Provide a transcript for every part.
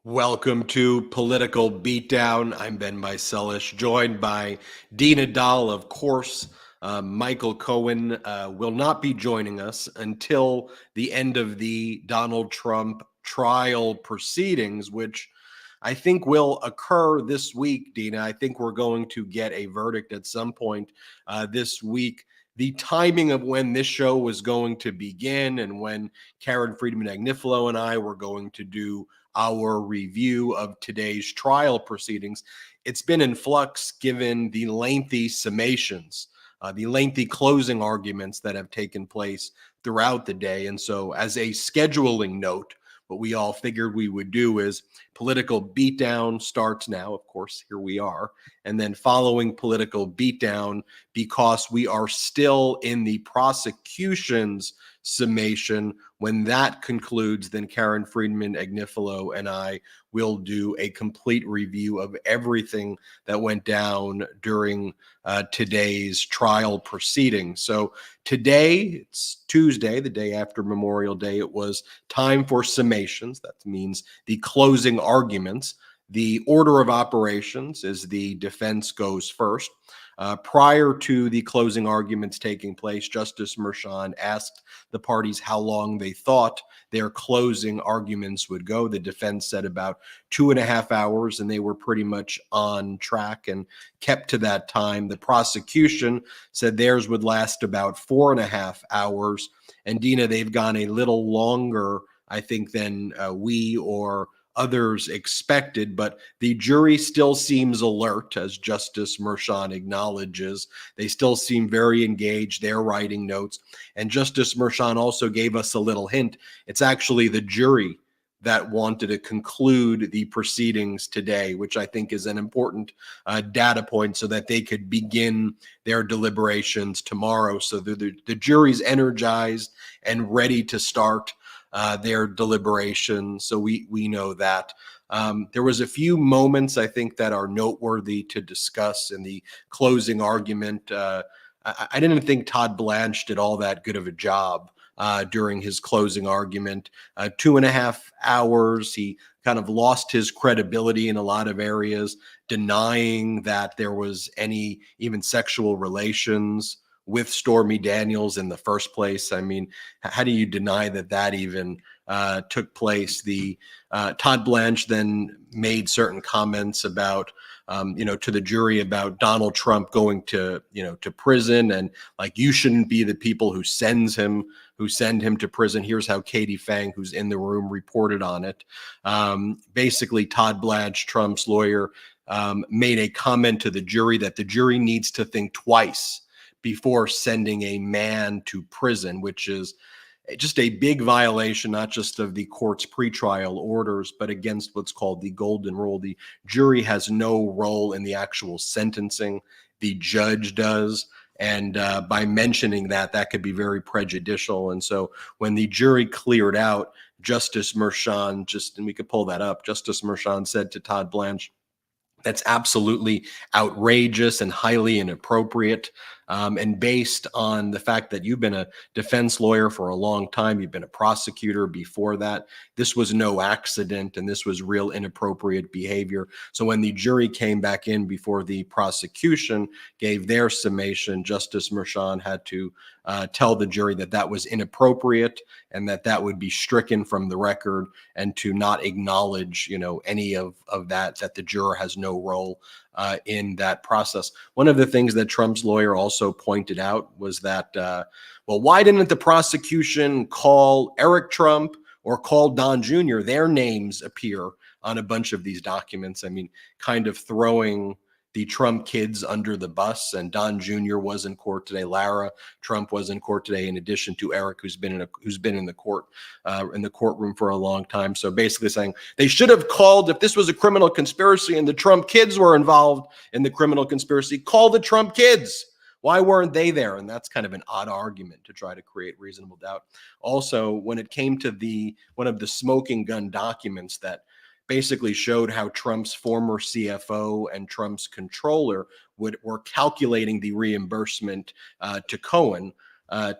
Welcome to Political Beatdown. I'm Ben Meiselas, joined by Dina, of course. Michael Cohen will not be joining us until the end of the Donald Trump trial proceedings, which I think will occur this week, Dina. I think we're going to get a verdict at some point this week. The timing of when this show was going to begin and when Karen Friedman Agnifilo and I were going to do our review of today's trial proceedings, it's been in flux given the lengthy summations, the lengthy closing arguments that have taken place throughout the day. And so, as a scheduling note, what we all figured we would do is Political Beatdown starts now. Of course, here we are. And then following Political Beatdown, because we are still in the prosecution's summation, when that concludes, then Karen Friedman Agnifilo and I will do a complete review of everything that went down during today's trial proceedings. So today, it's Tuesday, the day after Memorial Day. It was time for summations. That means the closing arguments. The order of operations is the defense goes first. Prior to the closing arguments taking place, Justice Merchan asked the parties how long they thought their closing arguments would go. The defense said about 2.5 hours, and they were pretty much on track and kept to that time. The prosecution said theirs would last about 4.5 hours. And Dina, they've gone a little longer, I think, than we or others expected, but the jury still seems alert, as Justice Merchan acknowledges. They still seem very engaged. They're writing notes. And Justice Merchan also gave us a little hint. It's actually the jury that wanted to conclude the proceedings today, which I think is an important data point so that they could begin their deliberations tomorrow. So the jury's energized and ready to start their deliberation. So we know that. There was a few moments, I think, that are noteworthy to discuss in the closing argument. I didn't think Todd Blanche did all that good of a job during his closing argument. 2.5 hours, he kind of lost his credibility in a lot of areas, denying that there was any even sexual relations with Stormy Daniels in the first place. I mean, how do you deny that even took place? The Todd Blanche then made certain comments about, to the jury about Donald Trump going to prison, and like, you shouldn't be the people who send him to prison. Here's how Katie Fang, who's in the room, reported on it. Basically, Todd Blanche, Trump's lawyer, made a comment to the jury that the jury needs to think twice before sending a man to prison, which is just a big violation, not just of the court's pretrial orders, but against what's called the golden rule. The jury has no role in the actual sentencing. The judge does. And by mentioning that could be very prejudicial. And so when the jury cleared out, Justice Merchan, and we could pull that up, Justice Merchan said to Todd Blanche, "That's absolutely outrageous and highly inappropriate. And based on the fact that you've been a defense lawyer for a long time, you've been a prosecutor before that, this was no accident, and this was real inappropriate behavior." So when the jury came back in before the prosecution gave their summation, Justice Merchan had to tell the jury that was inappropriate and that would be stricken from the record, and to not acknowledge, any of that the juror has no role in that process. One of the things that Trump's lawyer also pointed out was that, well, why didn't the prosecution call Eric Trump or call Don Jr.? Their names appear on a bunch of these documents. I mean, kind of throwing the Trump kids under the bus. And Don Jr. was in court today. Lara Trump was in court today, in addition to Eric, who's been in the courtroom for a long time. So basically saying they should have called, if this was a criminal conspiracy and the Trump kids were involved in the criminal conspiracy, call the Trump kids. Why weren't they there? And that's kind of an odd argument to try to create reasonable doubt. Also, when it came to one of the smoking gun documents that basically showed how Trump's former CFO and Trump's controller were calculating the reimbursement to Cohen,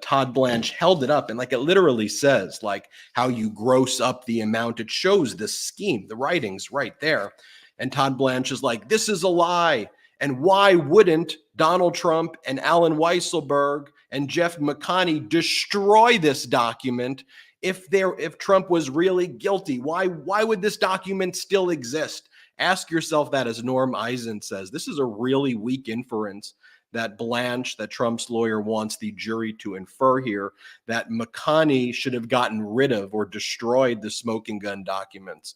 Todd Blanche held it up and like it literally says like how you gross up the amount. It shows the scheme, the writings right there. And Todd Blanche is like, this is a lie. And why wouldn't Donald Trump and Alan Weisselberg and Jeff McConney destroy this document if Trump was really guilty? Why would this document still exist? Ask yourself that, as Norm Eisen says. This is a really weak inference that Blanche, that Trump's lawyer, wants the jury to infer here, that McConney should have gotten rid of or destroyed the smoking gun documents,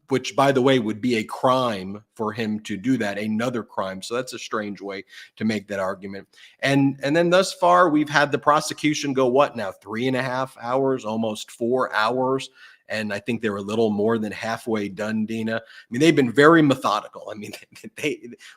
which, by the way, would be a crime for him to do that, another crime. So that's a strange way to make that argument. And then thus far, we've had the prosecution go, what now, 3.5 hours, almost 4 hours. And I think they're a little more than halfway done, Dina. I mean, they've been very methodical. I mean,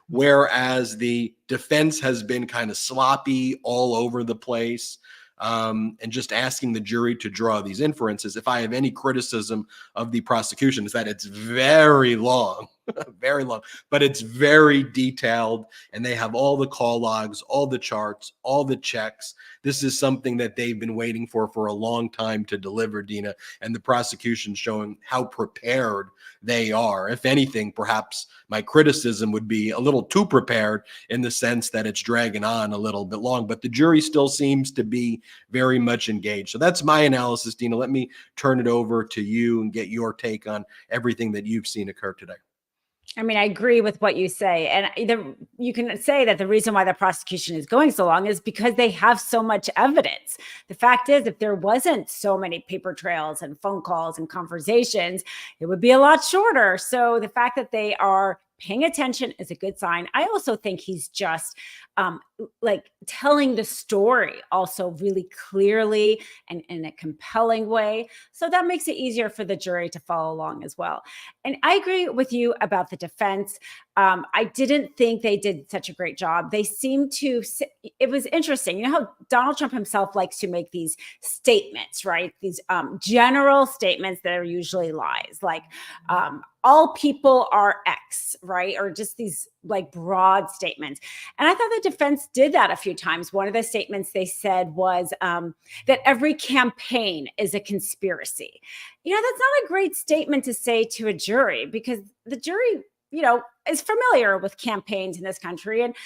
whereas the defense has been kind of sloppy all over the place, and just asking the jury to draw these inferences. If I have any criticism of the prosecution, is that it's very long, very long, but it's very detailed, and they have all the call logs, all the charts, all the checks. This is something that they've been waiting for a long time to deliver, Dina, and the prosecution showing how prepared they are. If anything, perhaps my criticism would be a little too prepared in the sense that it's dragging on a little bit long, but the jury still seems to be very much engaged. So that's my analysis, Dina. Let me turn it over to you and get your take on everything that you've seen occur today. I mean, I agree with what you say. And you can say that the reason why the prosecution is going so long is because they have so much evidence. The fact is, if there wasn't so many paper trails and phone calls and conversations, it would be a lot shorter. So the fact that they are paying attention is a good sign. I also think he's just like telling the story also really clearly and in a compelling way. So that makes it easier for the jury to follow along as well. And I agree with you about the defense. I didn't think they did such a great job. They seemed to, it was interesting. You know how Donald Trump himself likes to make these statements, right? These general statements that are usually lies, like all people are X, right? Or just these like broad statements. And I thought the defense did that a few times. One of the statements they said was that every campaign is a conspiracy. You know, that's not a great statement to say to a jury, because the jury, you know, is familiar with campaigns in this country, and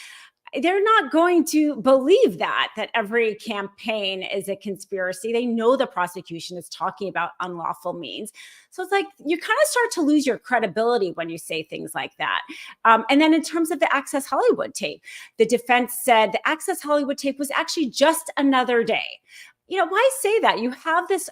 they're not going to believe that every campaign is a conspiracy. They know the prosecution is talking about unlawful means. So it's like you kind of start to lose your credibility when you say things like that. And then in terms of the Access Hollywood tape, the defense said the Access Hollywood tape was actually just another day. You know, why say that? You have this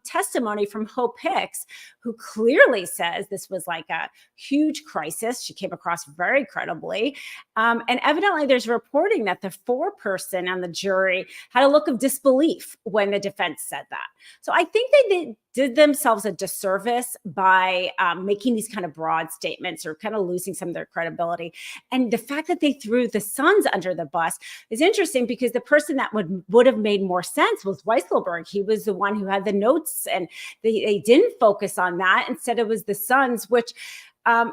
testimony from Hope Hicks, who clearly says this was like a huge crisis. She came across very credibly. And evidently there's reporting that the foreperson on the jury had a look of disbelief when the defense said that. So I think they did themselves a disservice by making these kind of broad statements or kind of losing some of their credibility. And the fact that they threw the sons under the bus is interesting, because the person that would have made more sense was Weisselberg. He was the one who had the notes, and they didn't focus on that. Instead, it was the sons, which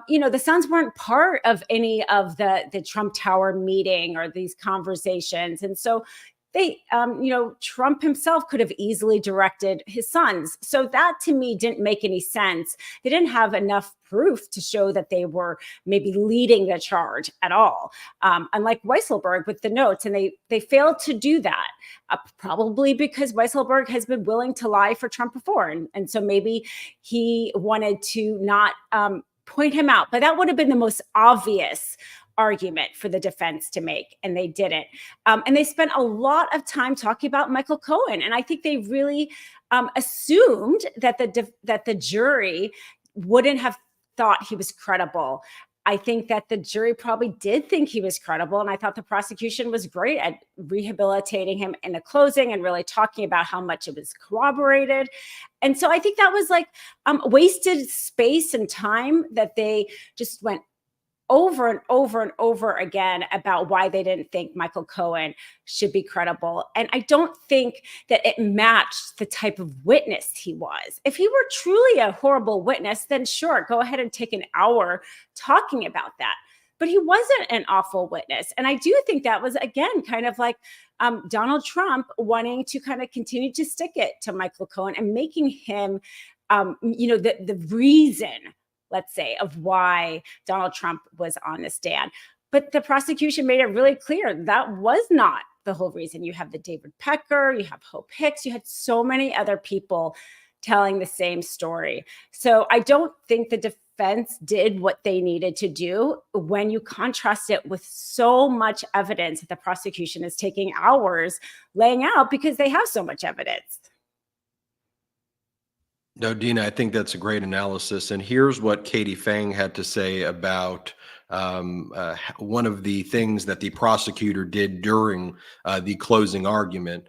you know, the sons weren't part of any of the Trump Tower meeting or these conversations. And so they, you know, Trump himself could have easily directed his sons. So that to me didn't make any sense. They didn't have enough proof to show that they were maybe leading the charge at all. Unlike Weisselberg with the notes, and they failed to do that, probably because Weisselberg has been willing to lie for Trump before. And so maybe he wanted to not point him out, but that would have been the most obvious argument for the defense to make, and they didn't. And they spent a lot of time talking about Michael Cohen, and I think they really assumed that the jury wouldn't have thought he was credible. I think that the jury probably did think he was credible, and I thought the prosecution was great at rehabilitating him in the closing and really talking about how much it was corroborated. And so I think that was like wasted space and time that they just went over and over and over again about why they didn't think Michael Cohen should be credible. And I don't think that it matched the type of witness he was. If he were truly a horrible witness, then sure, go ahead and take an hour talking about that. But he wasn't an awful witness. And I do think that was, again, kind of like Donald Trump wanting to kind of continue to stick it to Michael Cohen and making him, the reason, let's say, of why Donald Trump was on the stand. But the prosecution made it really clear that was not the whole reason. You have the David Pecker, you have Hope Hicks, you had so many other people telling the same story. So I don't think the defense did what they needed to do when you contrast it with so much evidence that the prosecution is taking hours laying out because they have so much evidence. No, Dina, I think that's a great analysis. And here's what Katie Fang had to say about one of the things that the prosecutor did during the closing argument.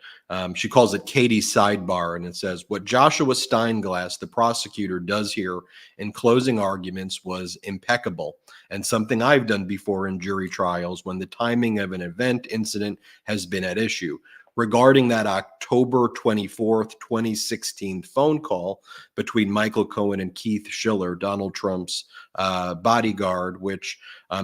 She calls it Katie's sidebar, and it says, "What Joshua Steinglass, the prosecutor, does here in closing arguments was impeccable, and something I've done before in jury trials when the timing of an event incident has been at issue. Regarding that October 24th, 2016 phone call between Michael Cohen and Keith Schiller, Donald Trump's bodyguard, which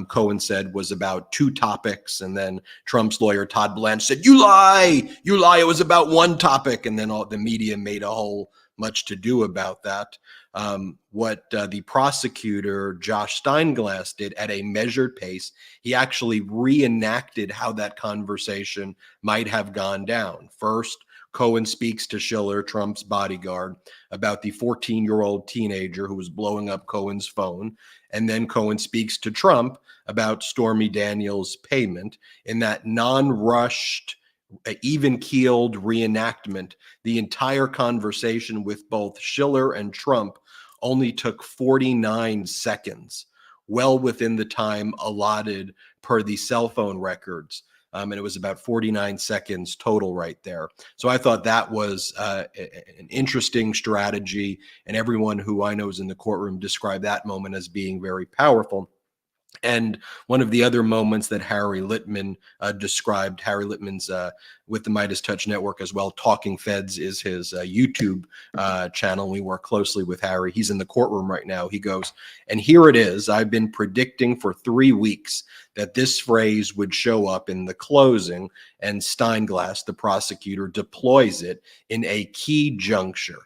Cohen said was about two topics. And then Trump's lawyer, Todd Blanche, said, you lie, it was about one topic. And then all the media made a whole much to do about that. What the prosecutor, Josh Steinglass, did at a measured pace, he actually reenacted how that conversation might have gone down. First, Cohen speaks to Schiller, Trump's bodyguard, about the 14-year-old teenager who was blowing up Cohen's phone. And then Cohen speaks to Trump about Stormy Daniels' payment in that non-rushed, even-keeled reenactment. The entire conversation with both Schiller and Trump only took 49 seconds, well within the time allotted per the cell phone records. And it was about 49 seconds total right there. So I thought that was an interesting strategy. And everyone who I know is in the courtroom described that moment as being very powerful. And one of the other moments that Harry Litman described, Harry Litman's with the Midas Touch Network as well, Talking Feds is his YouTube channel. We work closely with Harry. He's in the courtroom right now. He goes, and here it is. I've been predicting for 3 weeks that this phrase would show up in the closing, and Steinglass, the prosecutor, deploys it in a key juncture.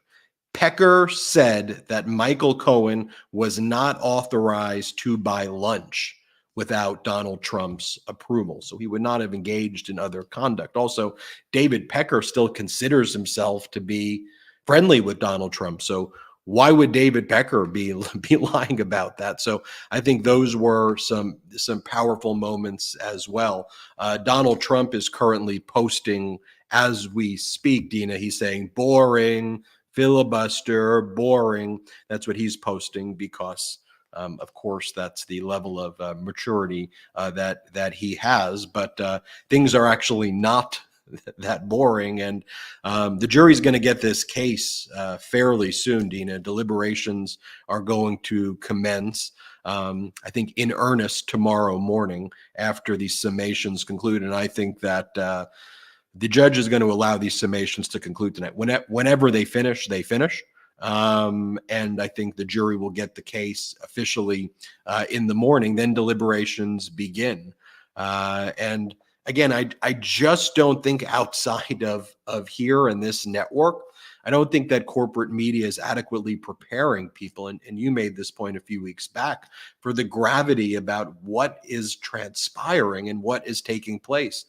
Pecker said that Michael Cohen was not authorized to buy lunch without Donald Trump's approval. So he would not have engaged in other conduct. Also, David Pecker still considers himself to be friendly with Donald Trump. So why would David Pecker be lying about that? So I think those were some powerful moments as well. Donald Trump is currently posting as we speak, Dina. He's saying boring, filibuster, boring. That's what he's posting because, of course, that's the level of maturity that he has. But things are actually not that boring. And the jury's going to get this case fairly soon, Dina. Deliberations are going to commence, I think, in earnest tomorrow morning after the summations conclude. And I think that the judge is going to allow these summations to conclude tonight. Whenever they finish, they finish. And I think the jury will get the case officially in the morning. Then deliberations begin. And again, I just don't think outside of here and this network, I don't think that corporate media is adequately preparing people. And you made this point a few weeks back for the gravity about what is transpiring and what is taking place.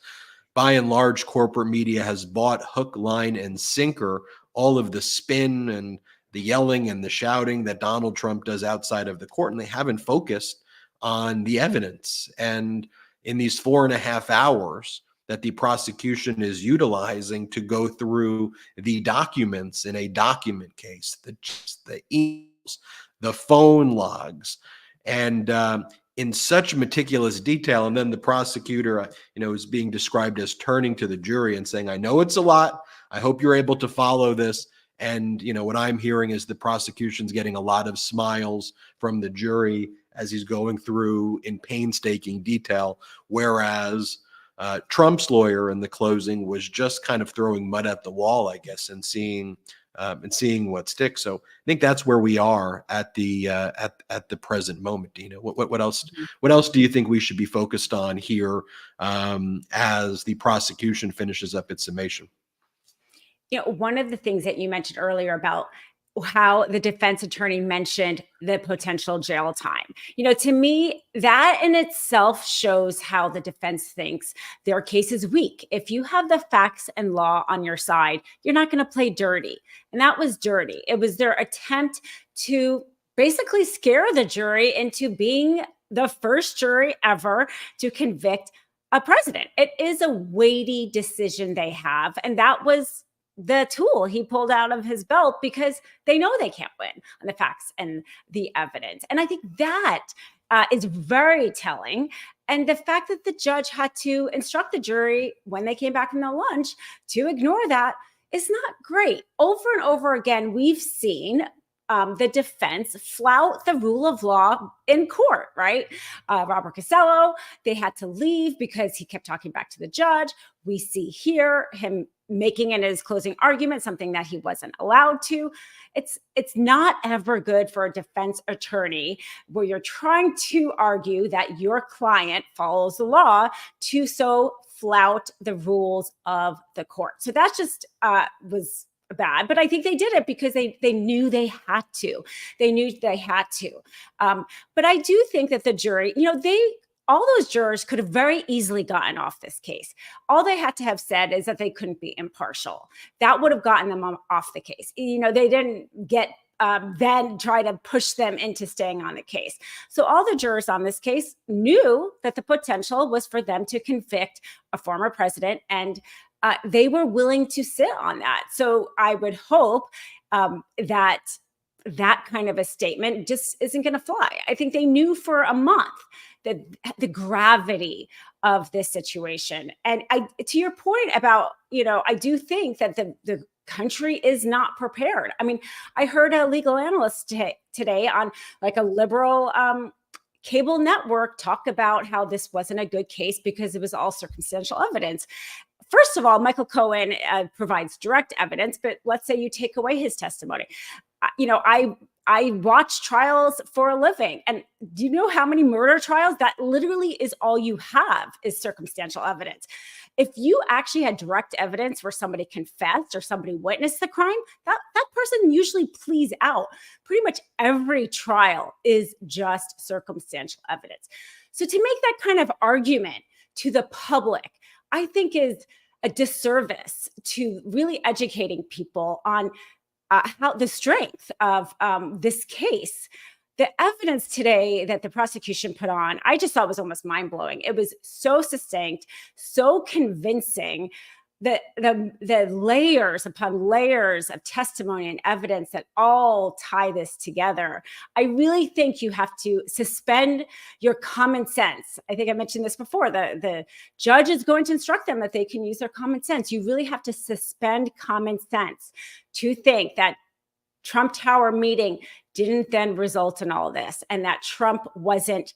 By and large, corporate media has bought hook, line, and sinker all of the spin and the yelling and the shouting that Donald Trump does outside of the court, and they haven't focused on the evidence. And in these 4.5 hours that the prosecution is utilizing to go through the documents in a document case, the emails, the phone logs, and in such meticulous detail. And then the prosecutor, is being described as turning to the jury and saying, I know it's a lot. I hope you're able to follow this. And, what I'm hearing is the prosecution's getting a lot of smiles from the jury as he's going through in painstaking detail. Whereas Trump's lawyer in the closing was just kind of throwing mud at the wall, I guess, and seeing and seeing what sticks. So I think that's where we are at the present moment. Dina, what else? What else do you think we should be focused on here as the prosecution finishes up its summation? One of the things that you mentioned earlier about how the defense attorney mentioned the potential jail time. To me, that in itself shows how the defense thinks their case is weak. If you have the facts and law on your side, you're not going to play dirty. And that was dirty. It was their attempt to basically scare the jury into being the first jury ever to convict a president. It is a weighty decision they have. And that was the tool he pulled out of his belt because they know they can't win on the facts and the evidence. And I think that is very telling. And the fact that the judge had to instruct the jury when they came back from their lunch to ignore that is not great. Over and over again, we've seen the defense flout the rule of law in court, right? Robert Casello, they had to leave because he kept talking back to the judge. We see here him making in his closing argument something that he wasn't allowed to. It's not ever good for a defense attorney where you're trying to argue that your client follows the law to so flout the rules of the court. So that just was bad, but I think they did it because they knew they had to. They knew they had to. But I do think that the jury, all those jurors could have very easily gotten off this case. All they had to have said is that they couldn't be impartial. That would have gotten them off the case. They didn't get then try to push them into staying on the case. So all the jurors on this case knew that the potential was for them to convict a former president, and they were willing to sit on that. So I would hope that kind of a statement just isn't going to fly. I think they knew for a month the gravity of this situation. And to your point about, I do think that the country is not prepared. I mean, I heard a legal analyst today on like a liberal cable network talk about how this wasn't a good case because it was all circumstantial evidence. First of all, Michael Cohen provides direct evidence, but let's say you take away his testimony. I watch trials for a living. And do you know how many murder trials? That literally is all you have is circumstantial evidence. If you actually had direct evidence where somebody confessed or somebody witnessed the crime, that person usually pleads out. Pretty much every trial is just circumstantial evidence. So to make that kind of argument to the public, I think is a disservice to really educating people on how the strength of this case. The evidence today that the prosecution put on, I just thought was almost mind-blowing. It was so succinct, so convincing, that the layers upon layers of testimony and evidence that all tie this together. I really think you have to suspend your common sense. I think I mentioned this before. The judge is going to instruct them that they can use their common sense. You really have to suspend common sense to think that Trump Tower meeting didn't then result in all this, and that Trump wasn't,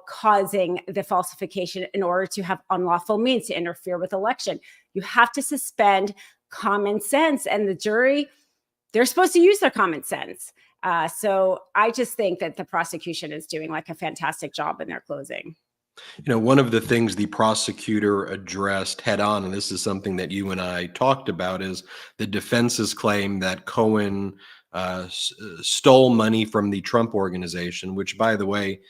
causing the falsification in order to have unlawful means to interfere with election. You have to suspend common sense, and the jury, they're supposed to use their common sense. So I just think that the prosecution is doing like a fantastic job in their closing. One of the things the prosecutor addressed head on, and this is something that you and I talked about, is the defense's claim that Cohen stole money from the Trump organization, which, by the way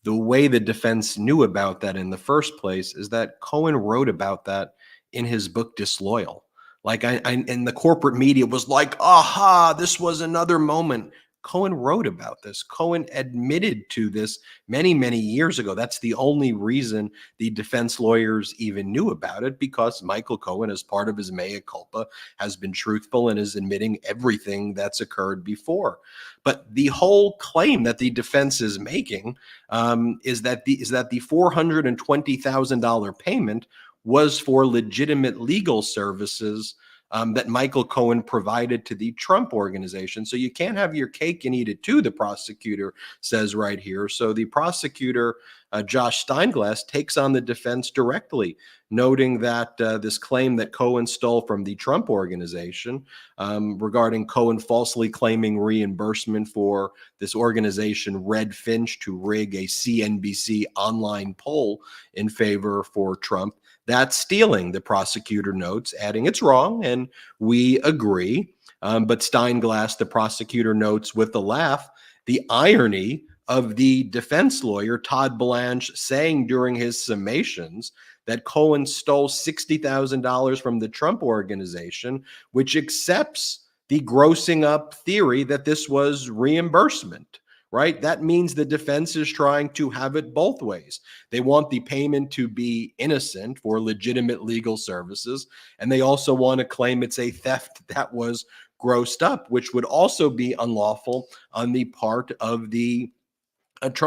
the defense knew about that in the first place is that Cohen wrote about that in his book Disloyal. And the corporate media was like, aha, this was another moment. Cohen wrote about this. Cohen admitted to this many, many years ago. That's the only reason the defense lawyers even knew about it, because Michael Cohen, as part of his mea culpa, has been truthful and is admitting everything that's occurred before. But the whole claim that the defense is making is that the $420,000 payment was for legitimate legal services that Michael Cohen provided to the Trump organization. So you can't have your cake and eat it too, the prosecutor says right here. So the prosecutor, Josh Steinglass, takes on the defense directly, noting that this claim that Cohen stole from the Trump organization regarding Cohen falsely claiming reimbursement for this organization, Red Finch, to rig a CNBC online poll in favor for Trump. That's stealing, the prosecutor notes, adding it's wrong, and we agree. But Steinglass, the prosecutor, notes with a laugh the irony of the defense lawyer, Todd Blanche, saying during his summations that Cohen stole $60,000 from the Trump organization, which accepts the grossing up theory that this was reimbursement. Right? That means the defense is trying to have it both ways. They want the payment to be innocent for legitimate legal services, and they also want to claim it's a theft that was grossed up, which would also be unlawful on the part of the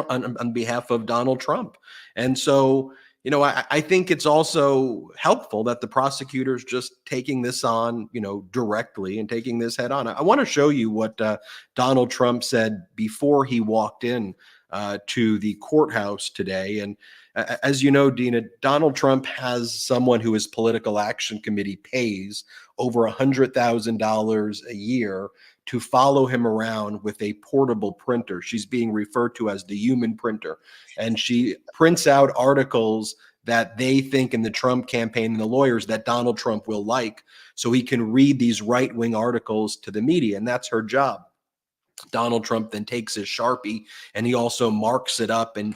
on behalf of Donald Trump. And so, you know, I think it's also helpful that the prosecutor's just taking this on, you know, directly and taking this head on. I want to show you what Donald Trump said before he walked in to the courthouse today. And as you know, Dina, Donald Trump has someone who his political action committee pays over $100,000 a year to follow him around with a portable printer. She's being referred to as the human printer. And she prints out articles that they think in the Trump campaign and the lawyers that Donald Trump will like, so he can read these right-wing articles to the media. And that's her job. Donald Trump then takes his Sharpie and he also marks it up and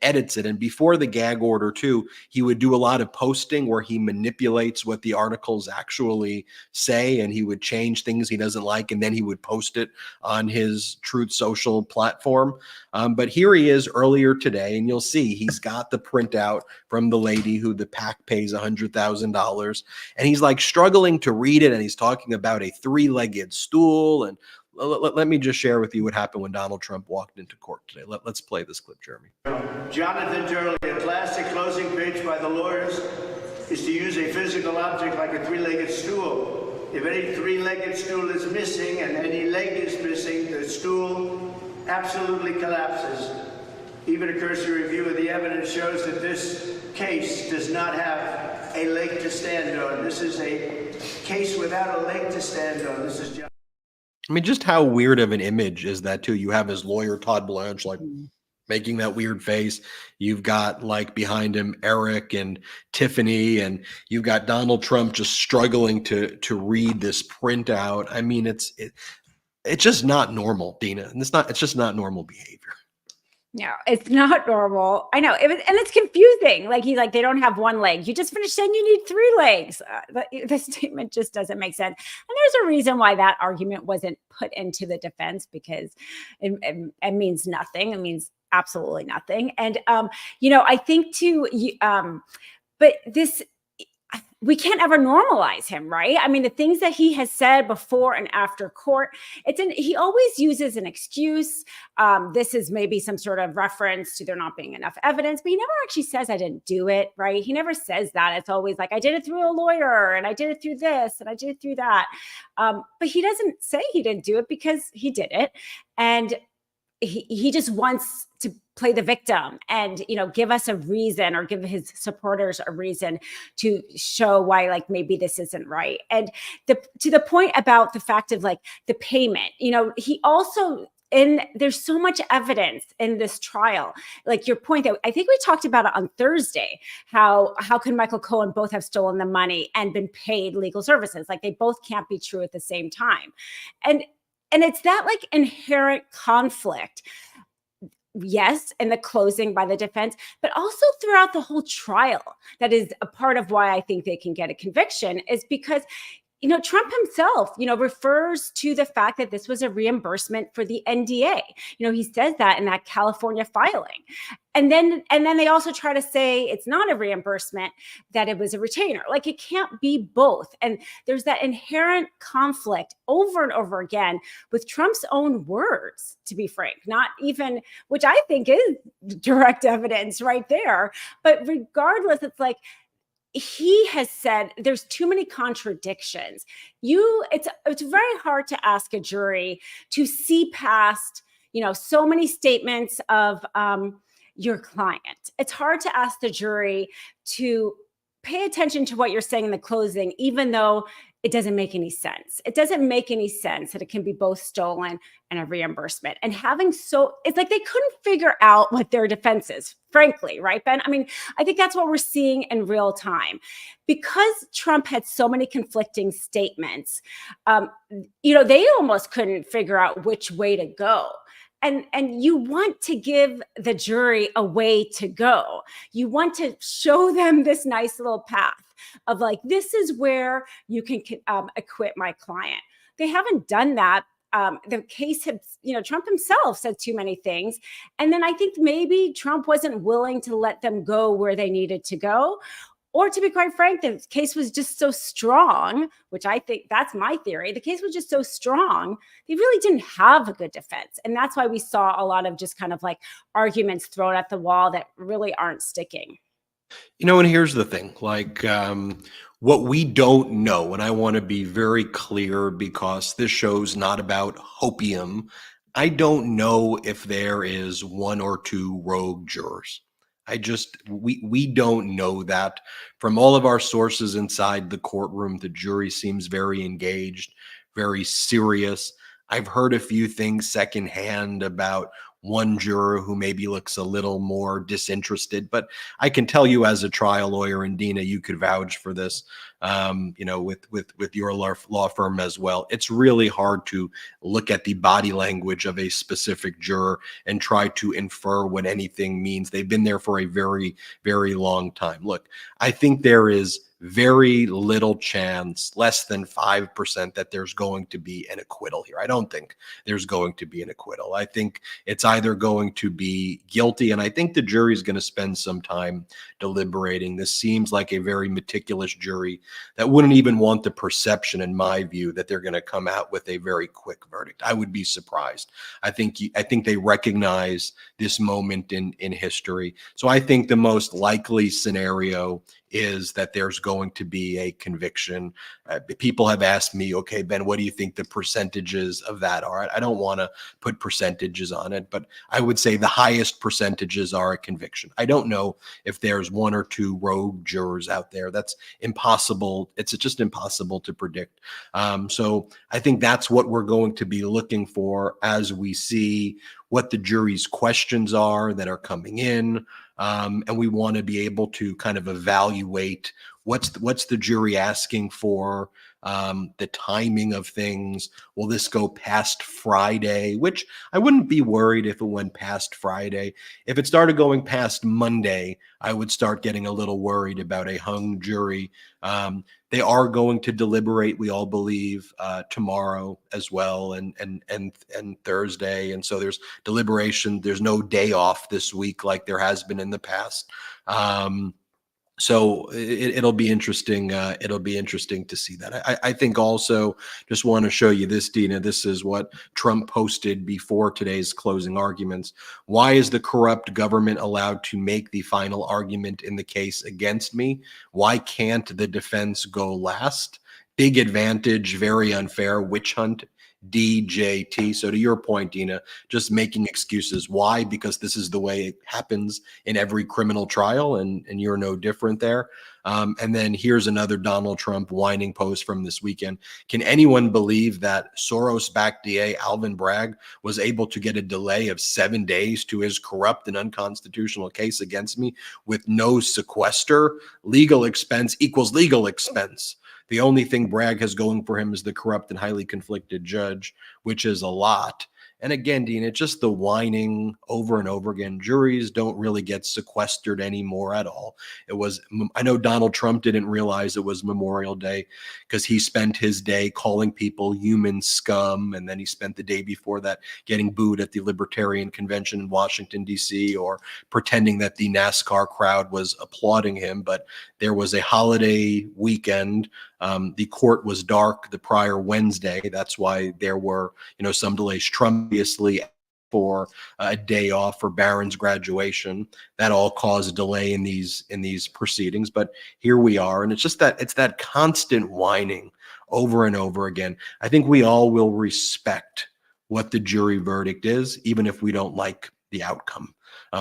edits it. And before the gag order too, he would do a lot of posting where he manipulates what the articles actually say, and he would change things he doesn't like, and then he would post it on his Truth Social platform. But here he is earlier today, and you'll see he's got the printout from the lady who the PAC pays $100,000, and he's like struggling to read it, and he's talking about a three-legged stool. And let me just share with you what happened when Donald Trump walked into court today. Let's play this clip, Jeremy. Jonathan Turley, a classic closing pitch by the lawyers is to use a physical object like a three-legged stool. If any three-legged stool is missing and any leg is missing, the stool absolutely collapses. Even a cursory review of the evidence shows that this case does not have a leg to stand on. This is a case without a leg to stand on. This is I mean, just how weird of an image is that too? You have his lawyer, Todd Blanche, like making that weird face. You've got like behind him, Eric and Tiffany, and you've got Donald Trump just struggling to read this printout. I mean, it's just not normal, Dina. And it's just not normal behavior. No, it's not normal. I know. And it's confusing. Like he's like, they don't have one leg. You just finished saying you need three legs. The statement just doesn't make sense. And there's a reason why that argument wasn't put into the defense, because it means nothing. It means absolutely nothing. And, you know, I think too, but this, we can't ever normalize him, right? I mean, the things that he has said before and after court, he always uses an excuse. This is maybe some sort of reference to there not being enough evidence, but he never actually says, I didn't do it, right? He never says that. It's always like, I did it through a lawyer, and I did it through this, and I did it through that. But he doesn't say he didn't do it because he did it. And he just wants to play the victim and, you know, give us a reason, or give his supporters a reason to show why, like, maybe this isn't right. And to the point about the fact of like the payment, you know, he also, there's so much evidence in this trial, like your point that I think we talked about it on Thursday, how can Michael Cohen both have stolen the money and been paid legal services? Like, they both can't be true at the same time. And it's that like inherent conflict, yes, in the closing by the defense, but also throughout the whole trial. That is a part of why I think they can get a conviction, is because, you know, Trump himself, you know, refers to the fact that this was a reimbursement for the NDA. You know, he says that in that California filing. And then they also try to say it's not a reimbursement, that it was a retainer. Like, it can't be both. And there's that inherent conflict over and over again with Trump's own words, to be frank, not even, which I think is direct evidence right there. But regardless, it's like, he has said there's too many contradictions. It's very hard to ask a jury to see past, so many statements of your client. It's hard to ask the jury to pay attention to what you're saying in the closing, even though it doesn't make any sense. It doesn't make any sense that it can be both stolen and a reimbursement. And it's like they couldn't figure out what their defense is, frankly, right, Ben? I mean, I think that's what we're seeing in real time. Because Trump had so many conflicting statements, they almost couldn't figure out which way to go. And you want to give the jury a way to go. You want to show them this nice little path of like, this is where you can acquit my client. They haven't done that. The case Trump himself said too many things. And then I think maybe Trump wasn't willing to let them go where they needed to go. Or to be quite frank, the case was just so strong, which I think that's my theory. The case was just so strong. They really didn't have a good defense. And that's why we saw a lot of just kind of like arguments thrown at the wall that really aren't sticking. And here's the thing, like what we don't know, and I want to be very clear because this show's not about hopium. I don't know if there is one or two rogue jurors. We don't know that. From all of our sources inside the courtroom, the jury seems very engaged, very serious. I've heard a few things secondhand about one juror who maybe looks a little more disinterested, but I can tell you as a trial lawyer, and Dina, you could vouch for this, with your law firm as well. It's really hard to look at the body language of a specific juror and try to infer what anything means. They've been there for a very, very long time. Look, I think there is very little chance, less than 5%, that there's going to be an acquittal here. I don't think there's going to be an acquittal. I think it's either going to be guilty, and I think the jury is going to spend some time deliberating. This seems like a very meticulous jury that wouldn't even want the perception, in my view, that they're going to come out with a very quick verdict. I would be surprised. I think they recognize this moment in history. So I think the most likely scenario is that there's going to be a conviction. People have asked me, okay, Ben, what do you think the percentages of that are? I don't want to put percentages on it, but I would say the highest percentages are a conviction. I don't know if there's one or two rogue jurors out there. That's impossible. It's just impossible to predict. So I think that's what we're going to be looking for as we see what the jury's questions are that are coming in. And we want to be able to kind of evaluate what's the jury asking for, the timing of things. Will this go past Friday? Which I wouldn't be worried if it went past Friday. If it started going past Monday, I would start getting a little worried about a hung jury. They are going to deliberate, we all believe, tomorrow as well, and Thursday. And so there's deliberation. There's no day off this week like there has been in the past. So it'll be interesting. It'll be interesting to see that. I think also just want to show you this, Dina. This is what Trump posted before today's closing arguments. Why is the corrupt government allowed to make the final argument in the case against me? Why can't the defense go last? Big advantage, very unfair, witch hunt. DJT. So to your point, Dina, just making excuses. Why? Because this is the way it happens in every criminal trial, and you're no different there. And then here's another Donald Trump whining post from this weekend. Can anyone believe that Soros-backed DA Alvin Bragg was able to get a delay of 7 days to his corrupt and unconstitutional case against me with no sequester? Legal expense equals legal expense. The only thing Bragg has going for him is the corrupt and highly conflicted judge, which is a lot. And again, Dean, it's just the whining over and over again. Juries don't really get sequestered anymore at all. I know Donald Trump didn't realize it was Memorial Day because he spent his day calling people human scum. And then he spent the day before that getting booed at the Libertarian convention in Washington, D.C., or pretending that the NASCAR crowd was applauding him. But there was a holiday weekend. The court was dark the prior Wednesday. That's why there were, some delays. Trump obviously for a day off for Barron's graduation. That all caused a delay in these proceedings, but here we are. And it's just that constant whining over and over again. I think we all will respect what the jury verdict is, even if we don't like the outcome.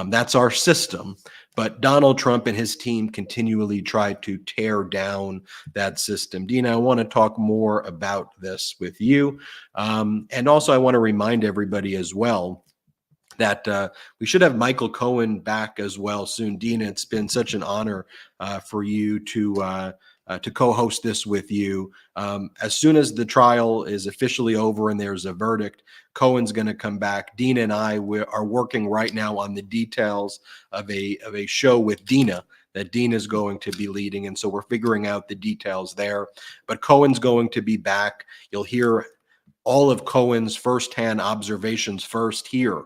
That's our system. But Donald Trump and his team continually try to tear down that system. Dina, I want to talk more about this with you. And also I want to remind everybody as well that we should have Michael Cohen back as well soon. Dina, it's been such an honor for you to co-host this with you. As soon as the trial is officially over and there's a verdict, Cohen's going to come back. Dina and I are working right now on the details of a show with Dina that Dina's going to be leading. And so we're figuring out the details there. But Cohen's going to be back. You'll hear all of Cohen's firsthand observations first here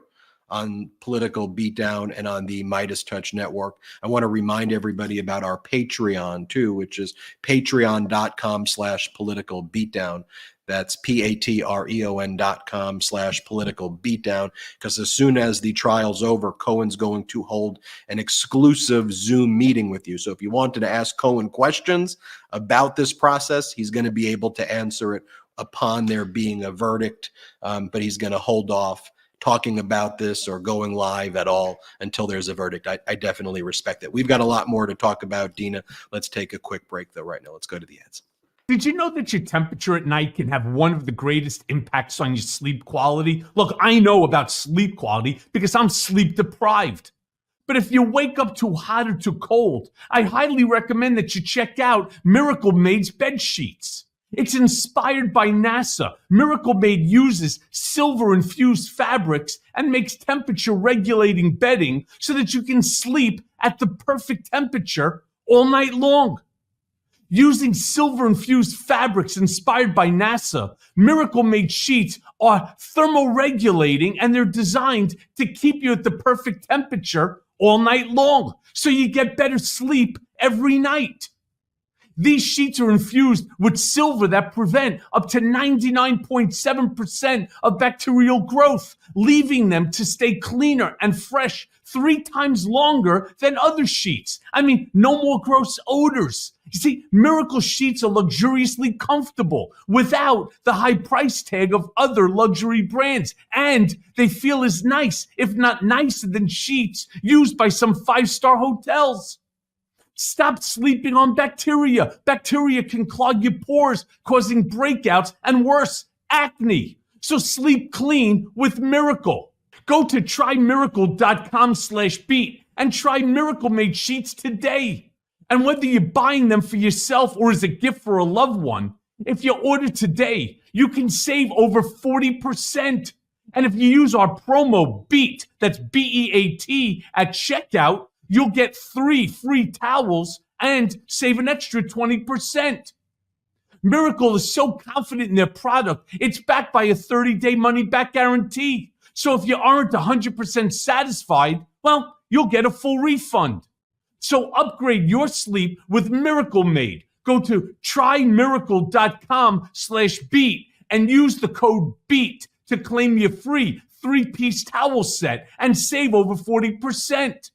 on Political Beatdown and on the Midas Touch Network. I want to remind everybody about our Patreon too, which is patreon.com/political beatdown. That's patreon.com/political beatdown. Because as soon as the trial's over, Cohen's going to hold an exclusive Zoom meeting with you. So if you wanted to ask Cohen questions about this process, he's going to be able to answer it upon there being a verdict. But he's going to hold off talking about this or going live at all until there's a verdict. I definitely respect that. We've got a lot more to talk about, Dina. Let's take a quick break though right now. Let's go to the ads. Did you know that your temperature at night can have one of the greatest impacts on your sleep quality? Look, I know about sleep quality because I'm sleep deprived. But if you wake up too hot or too cold, I highly recommend that you check out Miracle Made's bed sheets. It's inspired by NASA. Miracle Made uses silver-infused fabrics and makes temperature-regulating bedding so that you can sleep at the perfect temperature all night long. Using silver-infused fabrics inspired by NASA, Miracle Made sheets are thermoregulating and they're designed to keep you at the perfect temperature all night long so you get better sleep every night. These sheets are infused with silver that prevent up to 99.7% of bacterial growth, leaving them to stay cleaner and fresh 3 times longer than other sheets. I mean, no more gross odors. You see, Miracle sheets are luxuriously comfortable without the high price tag of other luxury brands. And they feel as nice, if not nicer than sheets used by some 5-star hotels. Stop sleeping on bacteria. Bacteria can clog your pores, causing breakouts and worse, acne. So sleep clean with Miracle. Go to trymiracle.com/beat and try Miracle Made sheets today. And whether you're buying them for yourself or as a gift for a loved one, if you order today, you can save over 40%. And if you use our promo BEAT, that's BEAT, at checkout, you'll get 3 free towels and save an extra 20%. Miracle is so confident in their product, it's backed by a 30-day money-back guarantee. So if you aren't 100% satisfied, well, you'll get a full refund. So upgrade your sleep with Miracle Made. Go to trymiracle.com/beat and use the code BEAT to claim your free 3-piece towel set and save over 40%.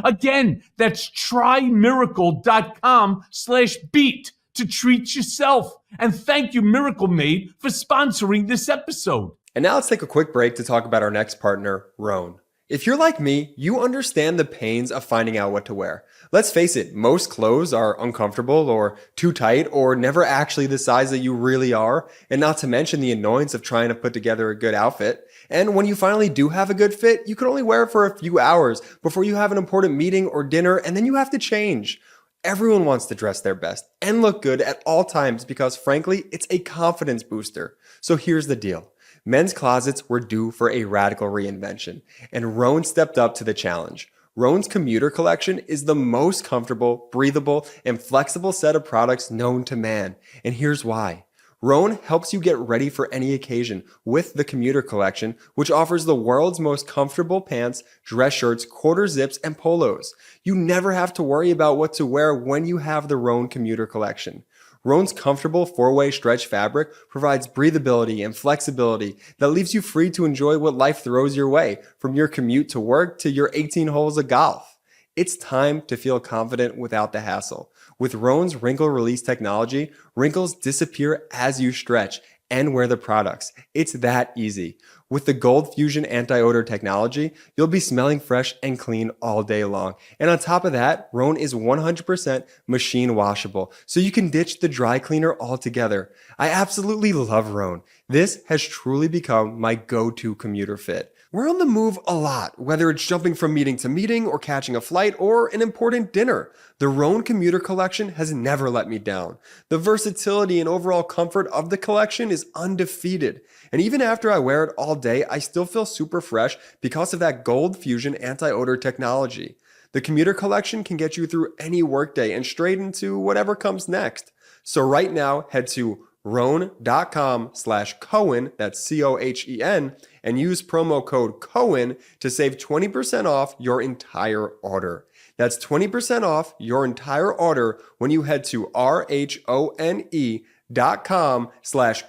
Again, that's trymiracle.com/beat to treat yourself. And thank you, Miracle Made, for sponsoring this episode. And now let's take a quick break to talk about our next partner, Rhone. If you're like me, you understand the pains of finding out what to wear. Let's face it, most clothes are uncomfortable or too tight or never actually the size that you really are, and not to mention the annoyance of trying to put together a good outfit. And when you finally do have a good fit, you can only wear it for a few hours before you have an important meeting or dinner, and then you have to change. Everyone wants to dress their best and look good at all times because, frankly, it's a confidence booster. So here's the deal. Men's closets were due for a radical reinvention, and Rhone stepped up to the challenge. Rhone's commuter collection is the most comfortable, breathable, and flexible set of products known to man. And here's why. Rhone helps you get ready for any occasion with the commuter collection, which offers the world's most comfortable pants, dress shirts, quarter zips, and polos. You never have to worry about what to wear when you have the Rhone commuter collection. Rhone's comfortable 4-way stretch fabric provides breathability and flexibility that leaves you free to enjoy what life throws your way, from your commute to work to your 18 holes of golf. It's time to feel confident without the hassle. With Rhone's wrinkle release technology, wrinkles disappear as you stretch and wear the products. It's that easy. With the Gold Fusion anti-odor technology, you'll be smelling fresh and clean all day long. And on top of that, Rhone is 100% machine washable, so you can ditch the dry cleaner altogether. I absolutely love Rhone. This has truly become my go-to commuter fit. We're on the move a lot, whether it's jumping from meeting to meeting or catching a flight or an important dinner. The Rhone Commuter Collection has never let me down. The versatility and overall comfort of the collection is undefeated. And even after I wear it all day, I still feel super fresh because of that Gold Fusion anti-odor technology. The Commuter Collection can get you through any workday and straight into whatever comes next. So right now, head to Rhone.com/Cohen, that's Cohen, and use promo code Cohen to save 20% off your entire order. That's 20% off your entire order when you head to RHONE.com/Cohen,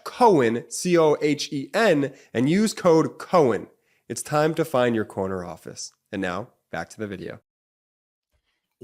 Cohen, and use code Cohen. It's time to find your corner office. And now, back to the video.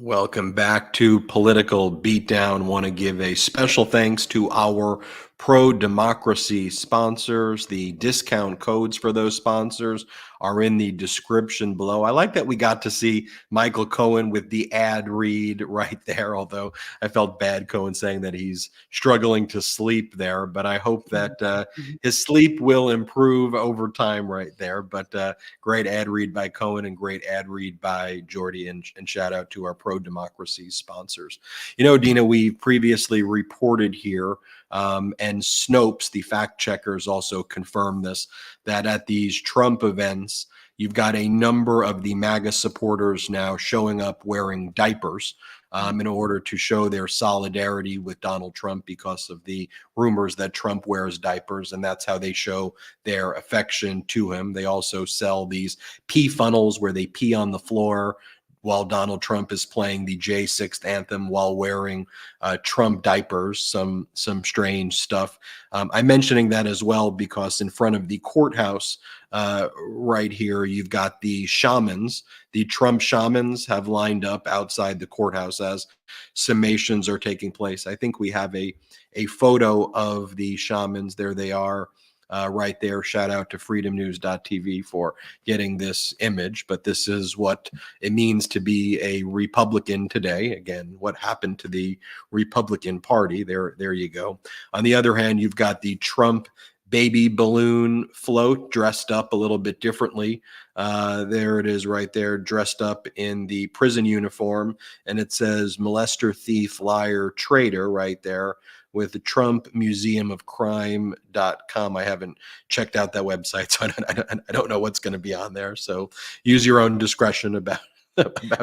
Welcome back to Political Beatdown. Want to give a special thanks to our pro-democracy sponsors. The discount codes for those sponsors are in the description below. I like that we got to see Michael Cohen with the ad read right there, although I felt bad Cohen saying that he's struggling to sleep there, but I hope that his sleep will improve over time right there. But great ad read by Cohen and great ad read by Jordy, and shout out to our pro-democracy sponsors. You know, Dina, we previously reported here, and Snopes, the fact checkers, also confirmed this, that at these Trump events, you've got a number of the MAGA supporters now showing up wearing diapers in order to show their solidarity with Donald Trump because of the rumors that Trump wears diapers, and that's how they show their affection to him. They also sell these pee funnels where they pee on the floor while Donald Trump is playing the J6 anthem while wearing Trump diapers, some strange stuff. I'm mentioning that as well because in front of the courthouse right here, you've got the shamans. The Trump shamans have lined up outside the courthouse as summations are taking place. I think we have a photo of the shamans. There they are. Right there. Shout out to freedomnews.tv for getting this image, but this is what it means to be a Republican today. Again, what happened to the Republican Party? There you go. On the other hand, you've got the Trump baby balloon float dressed up a little bit differently. There it is right there, dressed up in the prison uniform, and it says molester, thief, liar, traitor right there, with the TrumpMuseumOfCrime.com. I haven't checked out that website, so I don't know what's going to be on there. So use your own discretion about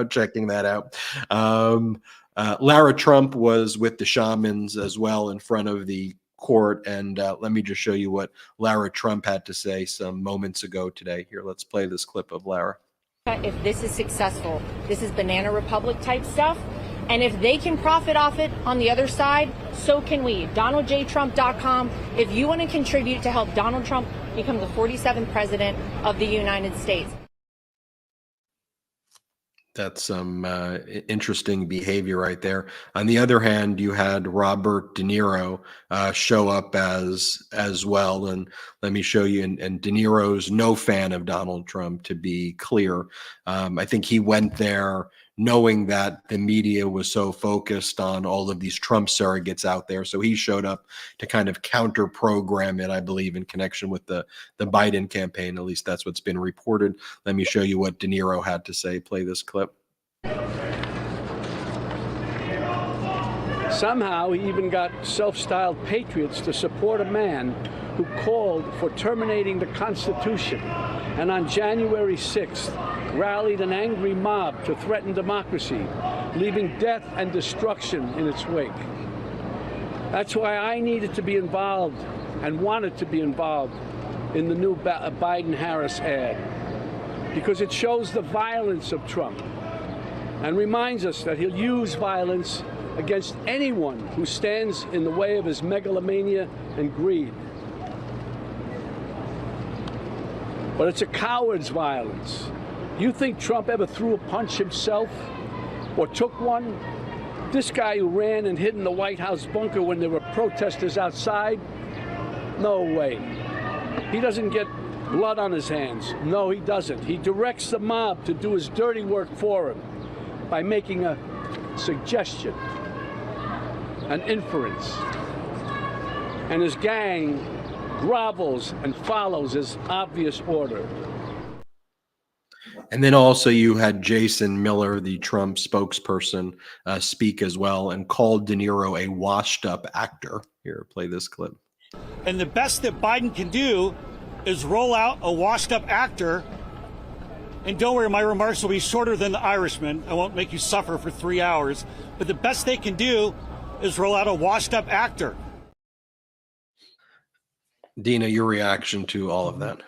checking that out. Lara Trump was with the shamans as well in front of the court, and let me just show you what Lara Trump had to say some moments ago today. Here, let's play this clip of Lara. If this is successful, this is Banana Republic type stuff. And if they can profit off it on the other side, so can we. DonaldJTrump.com. If you want to contribute to help Donald Trump become the 47th president of the United States. That's some interesting behavior right there. On the other hand, you had Robert De Niro show up as well. And let me show you. And De Niro's no fan of Donald Trump, to be clear. I think he went there knowing that the media was so focused on all of these Trump surrogates out there. So he showed up to kind of counter program it, I believe, in connection with the Biden campaign. At least that's what's been reported. Let me show you what De Niro had to say. Play this clip. Somehow he even got self-styled patriots to support a man who called for terminating the Constitution, and on January 6th rallied an angry mob to threaten democracy, leaving death and destruction in its wake. That's why I needed to be involved and wanted to be involved in the new Biden-Harris ad, because it shows the violence of Trump and reminds us that he'll use violence against anyone who stands in the way of his megalomania and greed. But it's a coward's violence. You think Trump ever threw a punch himself or took one? This guy who ran and hid in the White House bunker when there were protesters outside? No way. He doesn't get blood on his hands. No, he doesn't. He directs the mob to do his dirty work for him by making a suggestion, an inference. And his gang grovels and follows his obvious order. And then also you had Jason Miller, the Trump spokesperson, speak as well and called De Niro a washed-up actor. Here, play this clip. And the best that Biden can do is roll out a washed-up actor. And don't worry, my remarks will be shorter than the Irishman. I won't make you suffer for 3 hours. But the best they can do is roll out a washed-up actor. Dina, your reaction to all of that?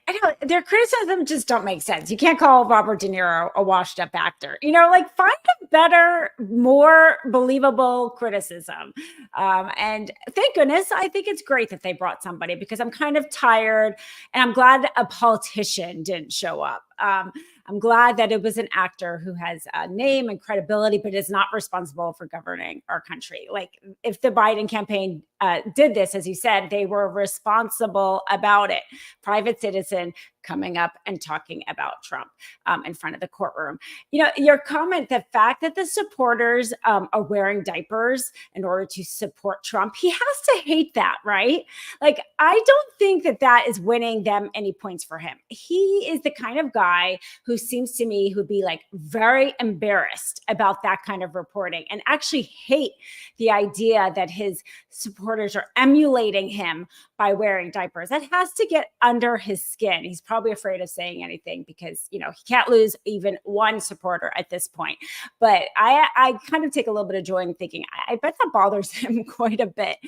I know their criticism just don't make sense. You can't call Robert De Niro a washed up actor. You know, like find a better, more believable criticism. And thank goodness, I think it's great that they brought somebody because I'm kind of tired and I'm glad a politician didn't show up. I'm glad that it was an actor who has a name and credibility, but is not responsible for governing our country. Like if the Biden campaign did this, as you said, they were responsible about it. Private citizen coming up and talking about Trump in front of the courtroom. You know, your comment, the fact that the supporters are wearing diapers in order to support Trump, he has to hate that, right? Like, I don't think that that is winning them any points for him. He is the kind of guy who seems to me who'd be like very embarrassed about that kind of reporting and actually hate the idea that his supporters are emulating him by wearing diapers. That has to get under his skin. He's probably afraid of saying anything because, you know, he can't lose even one supporter at this point. But I kind of take a little bit of joy in thinking, I bet that bothers him quite a bit.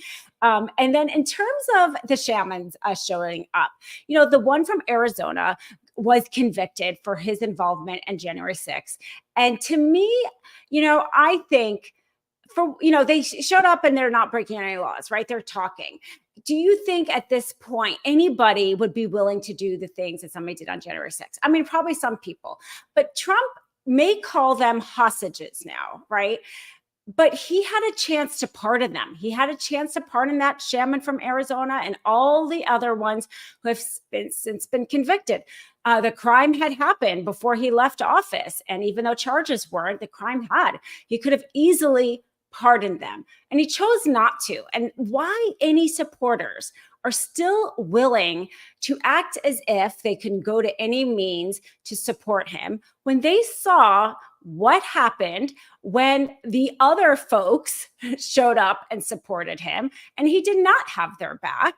And then in terms of the shamans showing up, you know, the one from Arizona was convicted for his involvement in January 6th. And to me, you know, I think they showed up and they're not breaking any laws, right? They're talking. Do you think at this point anybody would be willing to do the things that somebody did on January 6th? I mean, probably some people, but Trump may call them hostages now, right? But he had a chance to pardon them. He had a chance to pardon that shaman from Arizona and all the other ones who have since been convicted. The crime had happened before he left office. And even though charges weren't, the crime had. He could have easily pardoned them. And he chose not to. And why any supporters are still willing to act as if they can go to any means to support him when they saw what happened when the other folks showed up and supported him and he did not have their back.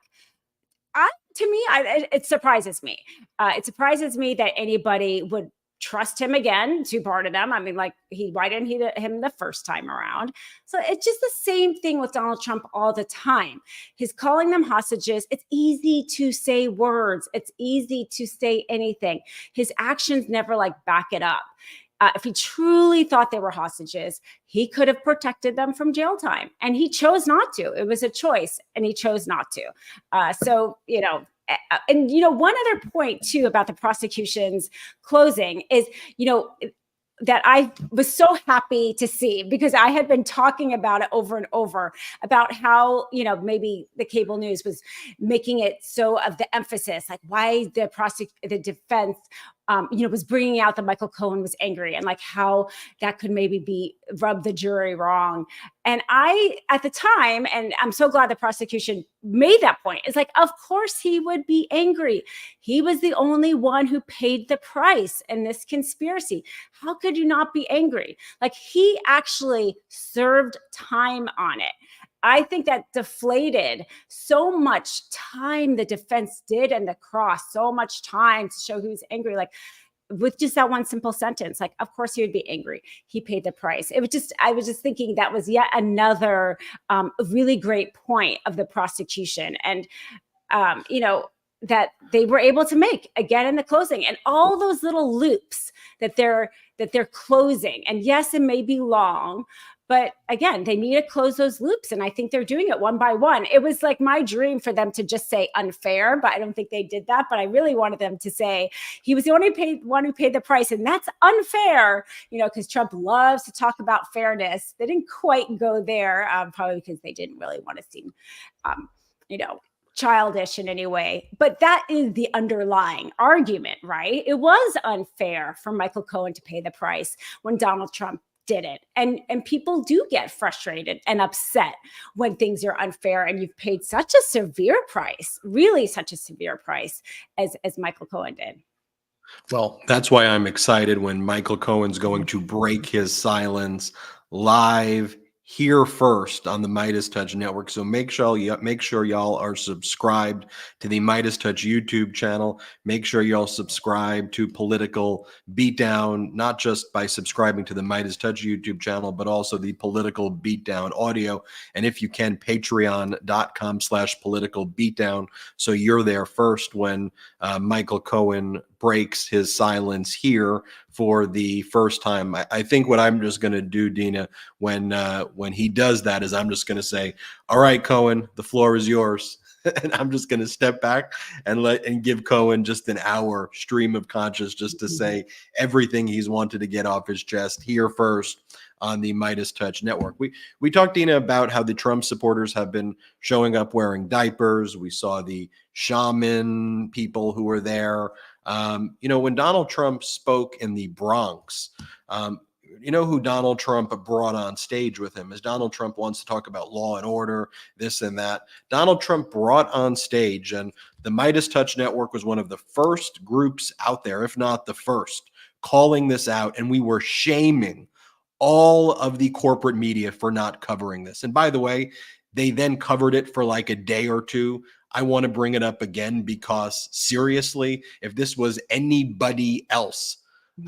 It surprises me. It surprises me that anybody would trust him again to pardon them. I mean, like, why didn't he him the first time around? So it's just the same thing with Donald Trump all the time. He's calling them hostages. It's easy to say words. It's easy to say anything. His actions never back it up. If he truly thought they were hostages, he could have protected them from jail time. And he chose not to. It was a choice, and he chose not to. One other point, too, about the prosecution's closing is, that I was so happy to see, because I had been talking about it over and over about how, maybe the cable news was making it so of the emphasis, like why the defense, was bringing out that Michael Cohen was angry and how that could maybe rub the jury wrong. And at the time, and I'm so glad the prosecution made that point, it's of course he would be angry. He was the only one who paid the price in this conspiracy. How could you not be angry? He actually served time on it. I think that deflated so much time the defense did in the cross, so much time to show he was angry, with just that one simple sentence, of course he would be angry. He paid the price. I was just thinking that was yet another really great point of the prosecution. And, that they were able to make again in the closing, and all those little loops that they're closing. And yes, it may be long, But again, they need to close those loops. And I think they're doing it one by one. It was like my dream for them to just say unfair, but I don't think they did that. But I really wanted them to say he was the only one who paid the price. And that's unfair, because Trump loves to talk about fairness. They didn't quite go there, probably because they didn't really want to seem, childish in any way. But that is the underlying argument, right? It was unfair for Michael Cohen to pay the price when Donald Trump did it. And people do get frustrated and upset when things are unfair and you've paid such a severe price, really such a severe price as Michael Cohen did. Well, that's why I'm excited when Michael Cohen's going to break his silence live here first on the Midas Touch Network. So make sure y'all are subscribed to the Midas Touch YouTube channel. Make sure y'all subscribe to Political Beatdown, not just by subscribing to the Midas Touch YouTube channel, but also the Political Beatdown audio. And if you can, patreon.com/Political Beatdown. So you're there first when Michael Cohen breaks his silence here for the first time. I think what I'm just going to do, Dina, when he does that is I'm just going to say, all right, Cohen, the floor is yours. And I'm just going to step back and give Cohen just an hour stream of conscious just to say everything he's wanted to get off his chest here first on the Midas Touch Network. We talked, Dina, about how the Trump supporters have been showing up wearing diapers. We saw the shaman people who were there. When Donald Trump spoke in the Bronx, who Donald Trump brought on stage with him? As Donald Trump wants to talk about law and order, this and that. Donald Trump brought on stage, and the Midas Touch Network was one of the first groups out there, if not the first, calling this out. And we were shaming all of the corporate media for not covering this. And by the way, they then covered it for like a day or two. I want to bring it up again because seriously, if this was anybody else,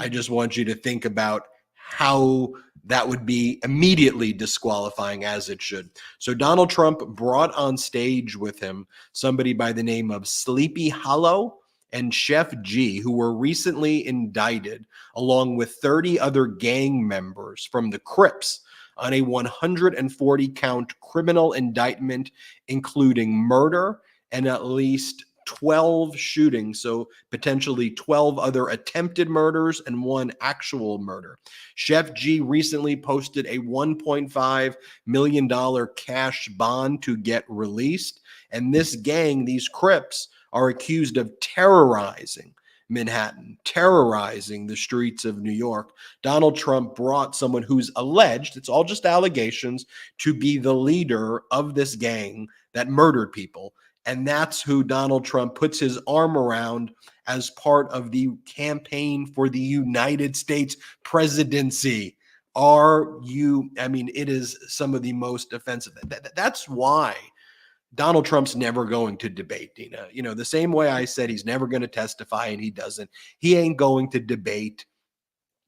I just want you to think about how that would be immediately disqualifying, as it should. So Donald Trump brought on stage with him somebody by the name of Sleepy Hollow and Chef G, who were recently indicted along with 30 other gang members from the Crips on a 140 count criminal indictment, including murder and at least 12 shootings, so potentially 12 other attempted murders and one actual murder. Chef G recently posted a $1.5 million cash bond to get released, and this gang, these Crips, are accused of terrorizing Manhattan, terrorizing the streets of New York. Donald Trump brought someone who's alleged, it's all just allegations, to be the leader of this gang that murdered people. And that's who Donald Trump puts his arm around as part of the campaign for the United States presidency. It is some of the most offensive. That's why Donald Trump's never going to debate, Dina. The same way I said he's never going to testify and he doesn't. He ain't going to debate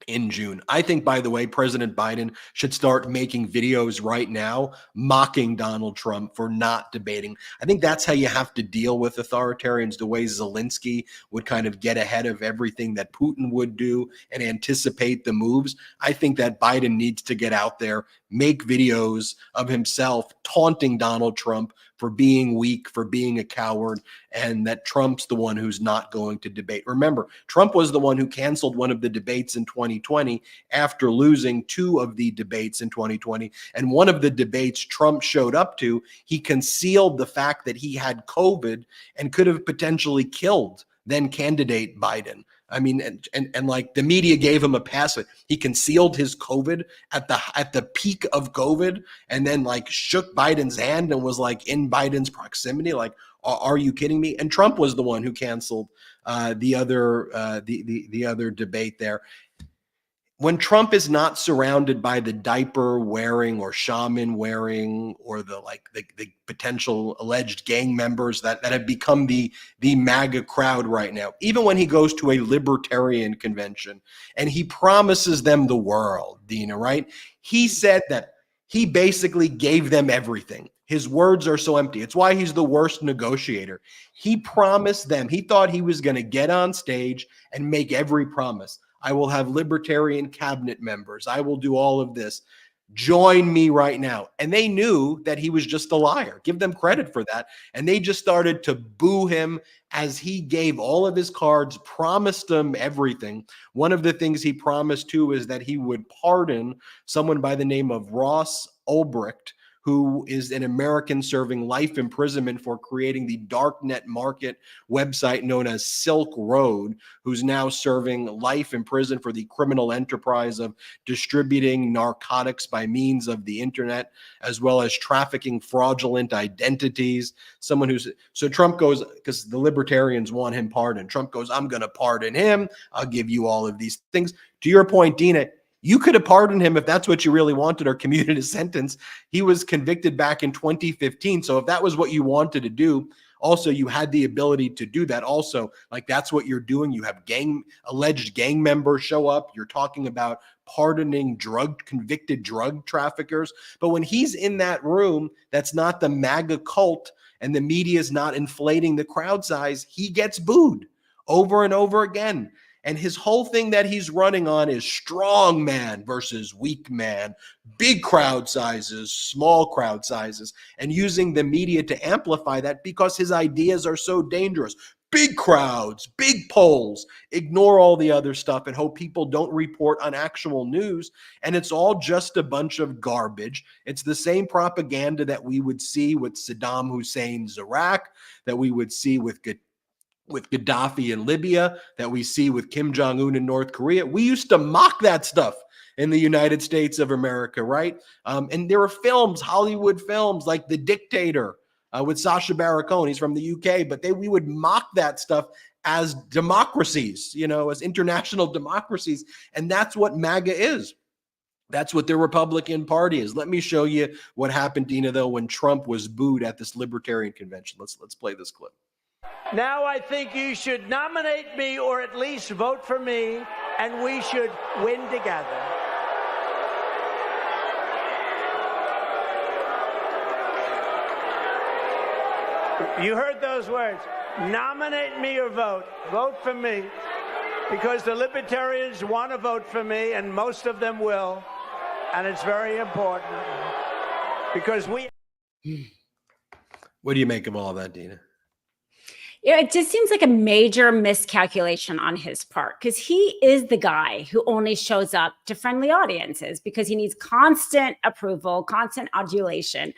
in June. I think, by the way, President Biden should start making videos right now mocking Donald Trump for not debating. I think that's how you have to deal with authoritarians, the way Zelensky would kind of get ahead of everything that Putin would do and anticipate the moves. I think that Biden needs to get out there, make videos of himself taunting Donald Trump for being weak, for being a coward, and that Trump's the one who's not going to debate. Remember, Trump was the one who canceled one of the debates in 2020 after losing two of the debates in 2020. And one of the debates Trump showed up to, he concealed the fact that he had COVID and could have potentially killed then candidate Biden. I mean, and like the media gave him a pass. He concealed his COVID at the peak of COVID, and then like shook Biden's hand and was like in Biden's proximity. Like, are you kidding me? And Trump was the one who canceled the other debate there. When Trump is not surrounded by the diaper wearing or shaman wearing or the potential alleged gang members that have become the MAGA crowd right now, even when he goes to a Libertarian convention and he promises them the world, Dina, right? He said that he basically gave them everything. His words are so empty. It's why he's the worst negotiator. He promised them. He thought he was going to get on stage and make every promise. I will have Libertarian cabinet members. I will do all of this. Join me right now. And they knew that he was just a liar. Give them credit for that. And they just started to boo him as he gave all of his cards, promised them everything. One of the things he promised too is that he would pardon someone by the name of Ross Ulbricht, who is an American serving life imprisonment for creating the darknet market website known as Silk Road, who's now serving life in prison for the criminal enterprise of distributing narcotics by means of the internet, as well as trafficking fraudulent identities. Someone who's, so Trump goes, because the libertarians want him pardoned. Trump goes, I'm going to pardon him. I'll give you all of these things. To your point, Dina, you could have pardoned him if that's what you really wanted or commuted a sentence. He was convicted back in 2015. So if that was what you wanted to do, also you had the ability to do that. Also, like that's what you're doing. You have alleged gang members show up. You're talking about pardoning convicted drug traffickers. But when he's in that room, that's not the MAGA cult and the media is not inflating the crowd size. He gets booed over and over again. And his whole thing that he's running on is strong man versus weak man, big crowd sizes, small crowd sizes, and using the media to amplify that because his ideas are so dangerous. Big crowds, big polls, ignore all the other stuff and hope people don't report on actual news. And it's all just a bunch of garbage. It's the same propaganda that we would see with Saddam Hussein's Iraq, that we would see with Gaddafi in Libya, that we see with Kim Jong-un in North Korea. We used to mock that stuff in the United States of America, right? And there are films, Hollywood films like The Dictator with Sacha Baron Cohen. He's from the UK, but we would mock that stuff as democracies, as international democracies. And that's what MAGA is. That's what the Republican Party is. Let me show you what happened, Dina, though, when Trump was booed at this Libertarian convention. Let's play this clip. Now I think you should nominate me or at least vote for me, and we should win together. You heard those words. Nominate me or vote. Vote for me. Because the Libertarians want to vote for me, and most of them will. And it's very important. Because we... What do you make of all of that, Dina? It just seems like a major miscalculation on his part because he is the guy who only shows up to friendly audiences because he needs constant approval, constant adulation.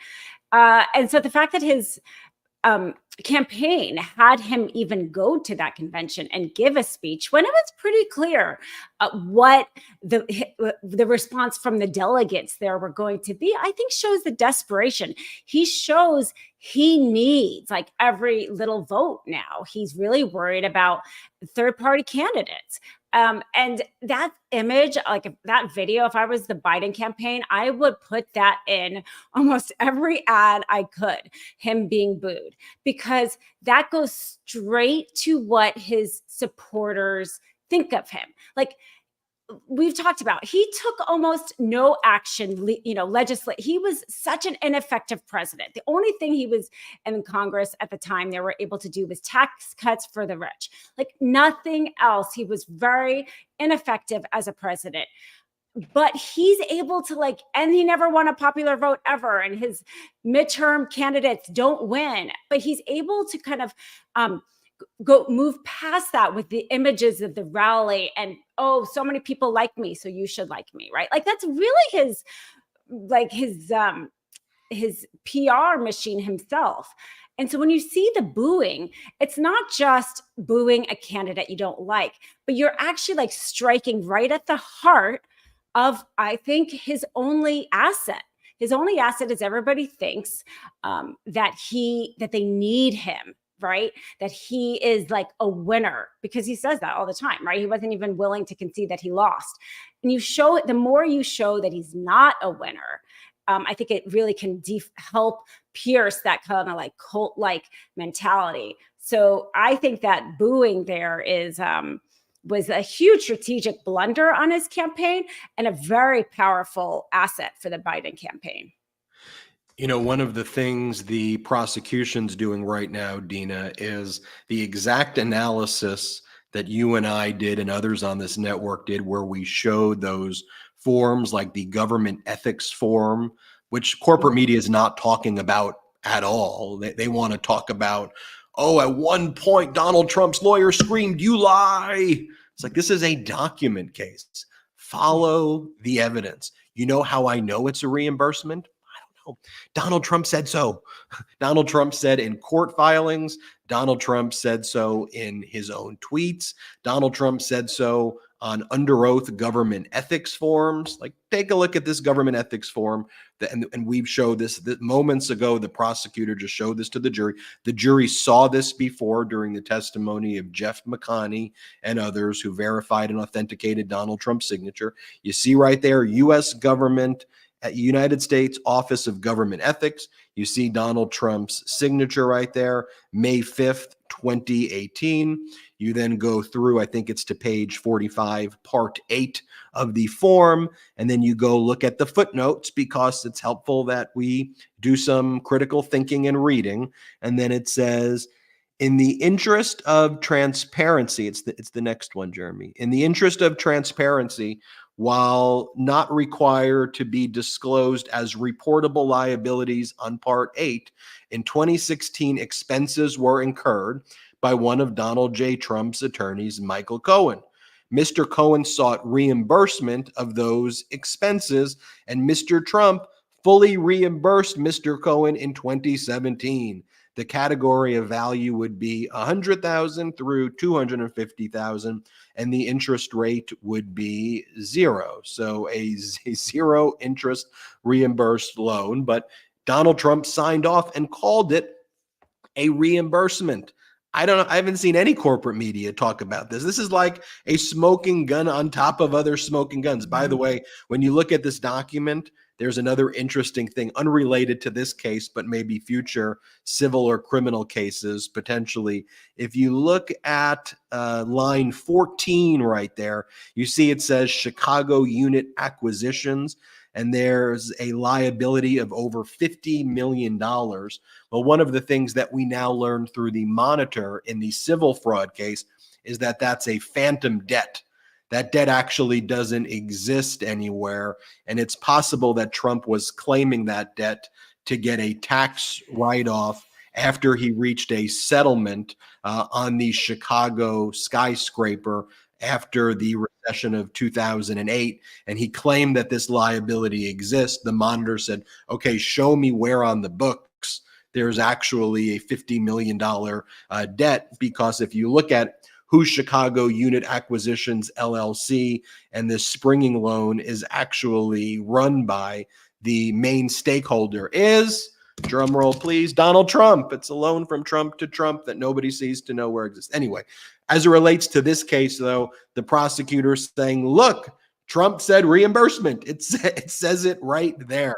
And so the fact that his campaign had him even go to that convention and give a speech when it was pretty clear what the response from the delegates there were going to be, I think shows the desperation. He shows he needs like every little vote now. He's really worried about third-party candidates. And that image, like that video, if I was the Biden campaign, I would put that in almost every ad I could, him being booed, because that goes straight to what his supporters think of him. Like we've talked about, he took almost no action, legislate. He was such an ineffective president. The only thing he was in Congress at the time they were able to do was tax cuts for the rich, like nothing else. He was very ineffective as a president, but he's able to and he never won a popular vote ever. And his midterm candidates don't win, but he's able to kind of, move past that with the images of the rally and, oh, so many people like me, so you should like me, right? Like that's really his PR machine himself. And so when you see the booing, it's not just booing a candidate you don't like, but you're actually striking right at the heart of, I think, his only asset. His only asset is everybody thinks that they need him, right? That he is like a winner because he says that all the time, right? He wasn't even willing to concede that he lost. And the more you show that he's not a winner, I think it really can help pierce that kind of cult-like mentality. So I think that booing there was a huge strategic blunder on his campaign and a very powerful asset for the Biden campaign. One of the things the prosecution's doing right now, Dina, is the exact analysis that you and I did and others on this network did, where we showed those forms like the government ethics form, which corporate media is not talking about at all. They want to talk about, oh, at one point, Donald Trump's lawyer screamed, "You lie." It's like, this is a document case. Follow the evidence. You know how I know it's a reimbursement? I don't know. Donald Trump said so. Donald Trump said in court filings. Donald Trump said so in his own tweets. Donald Trump said so on under oath government ethics forms. Like, take a look at this government ethics form. And we've showed this moments ago. The prosecutor just showed this to the jury. The jury saw this before during the testimony of Jeff McConney and others who verified and authenticated Donald Trump's signature. You see right there, U.S. government at United States Office of Government Ethics. You see Donald Trump's signature right there, May 5th, 2018. You then go through, I think it's to page 45, part 8 of the form, and then you go look at the footnotes because it's helpful that we do some critical thinking and reading. And then it says, in the interest of transparency, it's the next one, Jeremy. In the interest of transparency, while not required to be disclosed as reportable liabilities on Part 8, in 2016, expenses were incurred by one of Donald J. Trump's attorneys, Michael Cohen. Mr. Cohen sought reimbursement of those expenses, and Mr. Trump fully reimbursed Mr. Cohen in 2017. The category of value would be $100,000 through $250,000, and the interest rate would be 0. So a 0 interest reimbursed loan, but Donald Trump signed off and called it a reimbursement. I haven't seen any corporate media talk about this. This is like a smoking gun on top of other smoking guns. By the way, when you look at this document, there's another interesting thing unrelated to this case, but maybe future civil or criminal cases potentially. If you look at line 14 right there, you see it says Chicago unit acquisitions, and there's a liability of over $50 million. Well, one of the things that we now learned through the monitor in the civil fraud case is that that's a phantom debt. That debt actually doesn't exist anywhere. And it's possible that Trump was claiming that debt to get a tax write-off after he reached a settlement on the Chicago skyscraper after the recession of 2008. And he claimed that this liability exists. The monitor said, okay, show me where on the books there's actually a $50 million debt. Because if you look at who Chicago Unit Acquisitions LLC and this springing loan is actually run by, the main stakeholder is, drum roll please, Donald Trump. It's a loan from Trump to Trump that nobody sees to know where it exists. Anyway, as it relates to this case, though, the prosecutor's saying, look, Trump said reimbursement. It says it right there.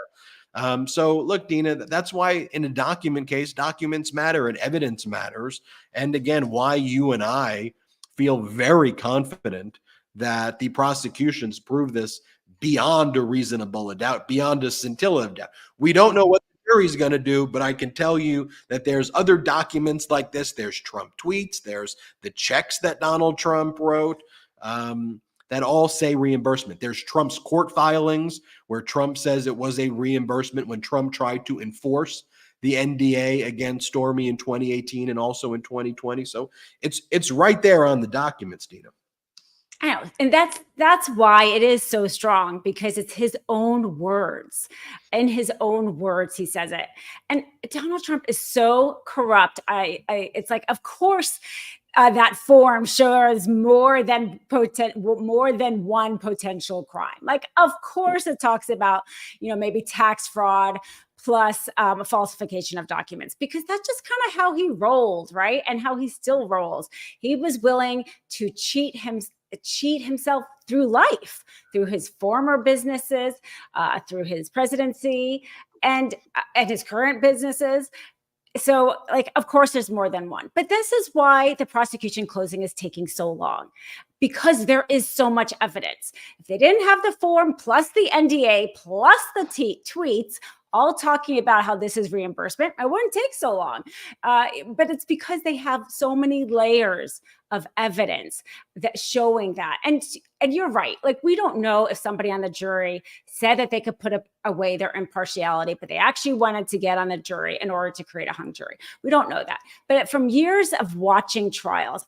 So look, Dina, that's why in a document case, documents matter and evidence matters. And again, why you and I feel very confident that the prosecutions prove this beyond a reasonable doubt, beyond a scintilla of doubt. We don't know what the jury's going to do, but I can tell you that there's other documents like this. There's Trump tweets. There's the checks that Donald Trump wrote. That all say reimbursement. There's Trump's court filings where Trump says it was a reimbursement when Trump tried to enforce the NDA against Stormy in 2018 and also in 2020. So it's right there on the documents, Dina. I know. And that's why it is so strong, because it's his own words. In his own words, he says it. And Donald Trump is so corrupt. It's like, of course, that form shows more than one potential crime. Like, of course, it talks about, maybe tax fraud plus a falsification of documents, because that's just kind of how he rolled, right? And how he still rolls. He was willing to cheat himself through life, through his former businesses, through his presidency, and his current businesses. So, of course, there's more than one. But this is why the prosecution closing is taking so long, because there is so much evidence. If they didn't have the form plus the NDA plus the tweets, all talking about how this is reimbursement. It wouldn't take so long. But it's because they have so many layers of evidence that showing that. And you're right. Like, we don't know if somebody on the jury said that they could put away their impartiality, but they actually wanted to get on the jury in order to create a hung jury. We don't know that. But from years of watching trials,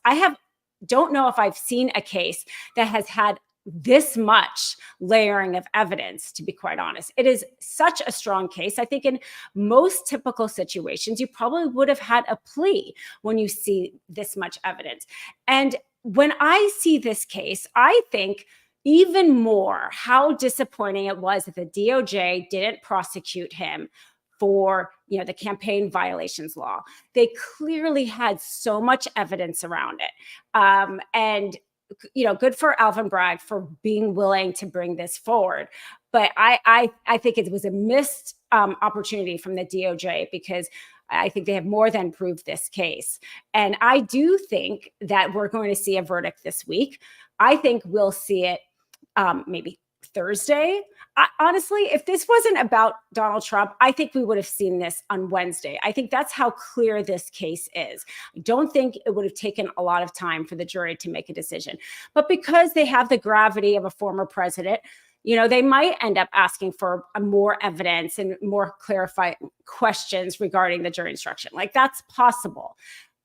don't know if I've seen a case that has had this much layering of evidence, to be quite honest. It is such a strong case. I think in most typical situations, you probably would have had a plea when you see this much evidence. And when I see this case, I think even more how disappointing it was that the DOJ didn't prosecute him for, the campaign violations law. They clearly had so much evidence around it. And good for Alvin Bragg for being willing to bring this forward. But I think it was a missed opportunity from the DOJ, because I think they have more than proved this case. And I do think that we're going to see a verdict this week. I think we'll see it maybe Thursday. Honestly, if this wasn't about Donald Trump, I think we would have seen this on Wednesday. I think that's how clear this case is. I don't think it would have taken a lot of time for the jury to make a decision. But because they have the gravity of a former president, they might end up asking for more evidence and more clarifying questions regarding the jury instruction. Like, that's possible.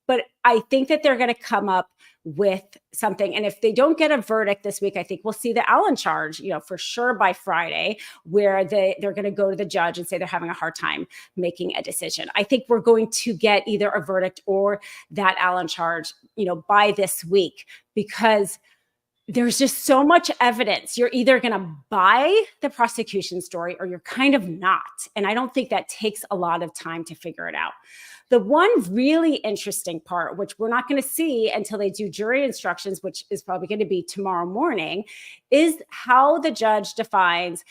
But I think that they're going to come up with something. And if they don't get a verdict this week, I think we'll see the Allen charge, for sure by Friday, where they're going to go to the judge and say they're having a hard time making a decision. I think we're going to get either a verdict or that Allen charge, by this week, because there's just so much evidence. You're either going to buy the prosecution story or you're kind of not. And I don't think that takes a lot of time to figure it out. The one really interesting part, which we're not going to see until they do jury instructions, which is probably going to be tomorrow morning, is how the judge defines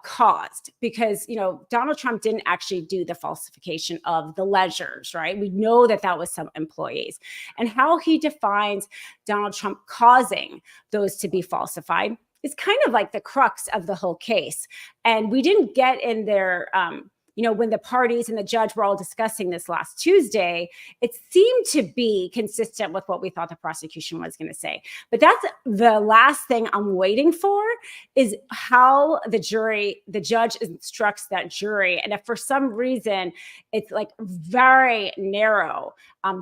caused. Because, Donald Trump didn't actually do the falsification of the ledgers, right? We know that was some employees. And how he defines Donald Trump causing those to be falsified is kind of like the crux of the whole case. And we didn't get in there, when the parties and the judge were all discussing this last Tuesday, it seemed to be consistent with what we thought the prosecution was going to say. But that's the last thing I'm waiting for, is how the judge instructs that jury. And if for some reason it's like very narrow,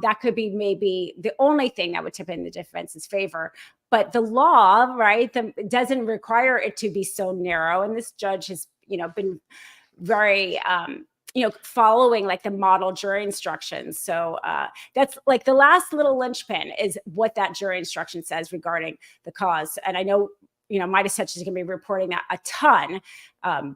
that could be maybe the only thing that would tip in the defense's favor. But the law, right, doesn't require it to be so narrow. And this judge has, been very, following like the model jury instructions. So that's like the last little linchpin is what that jury instruction says regarding the cause. And I know, Meiselas is going to be reporting that a ton,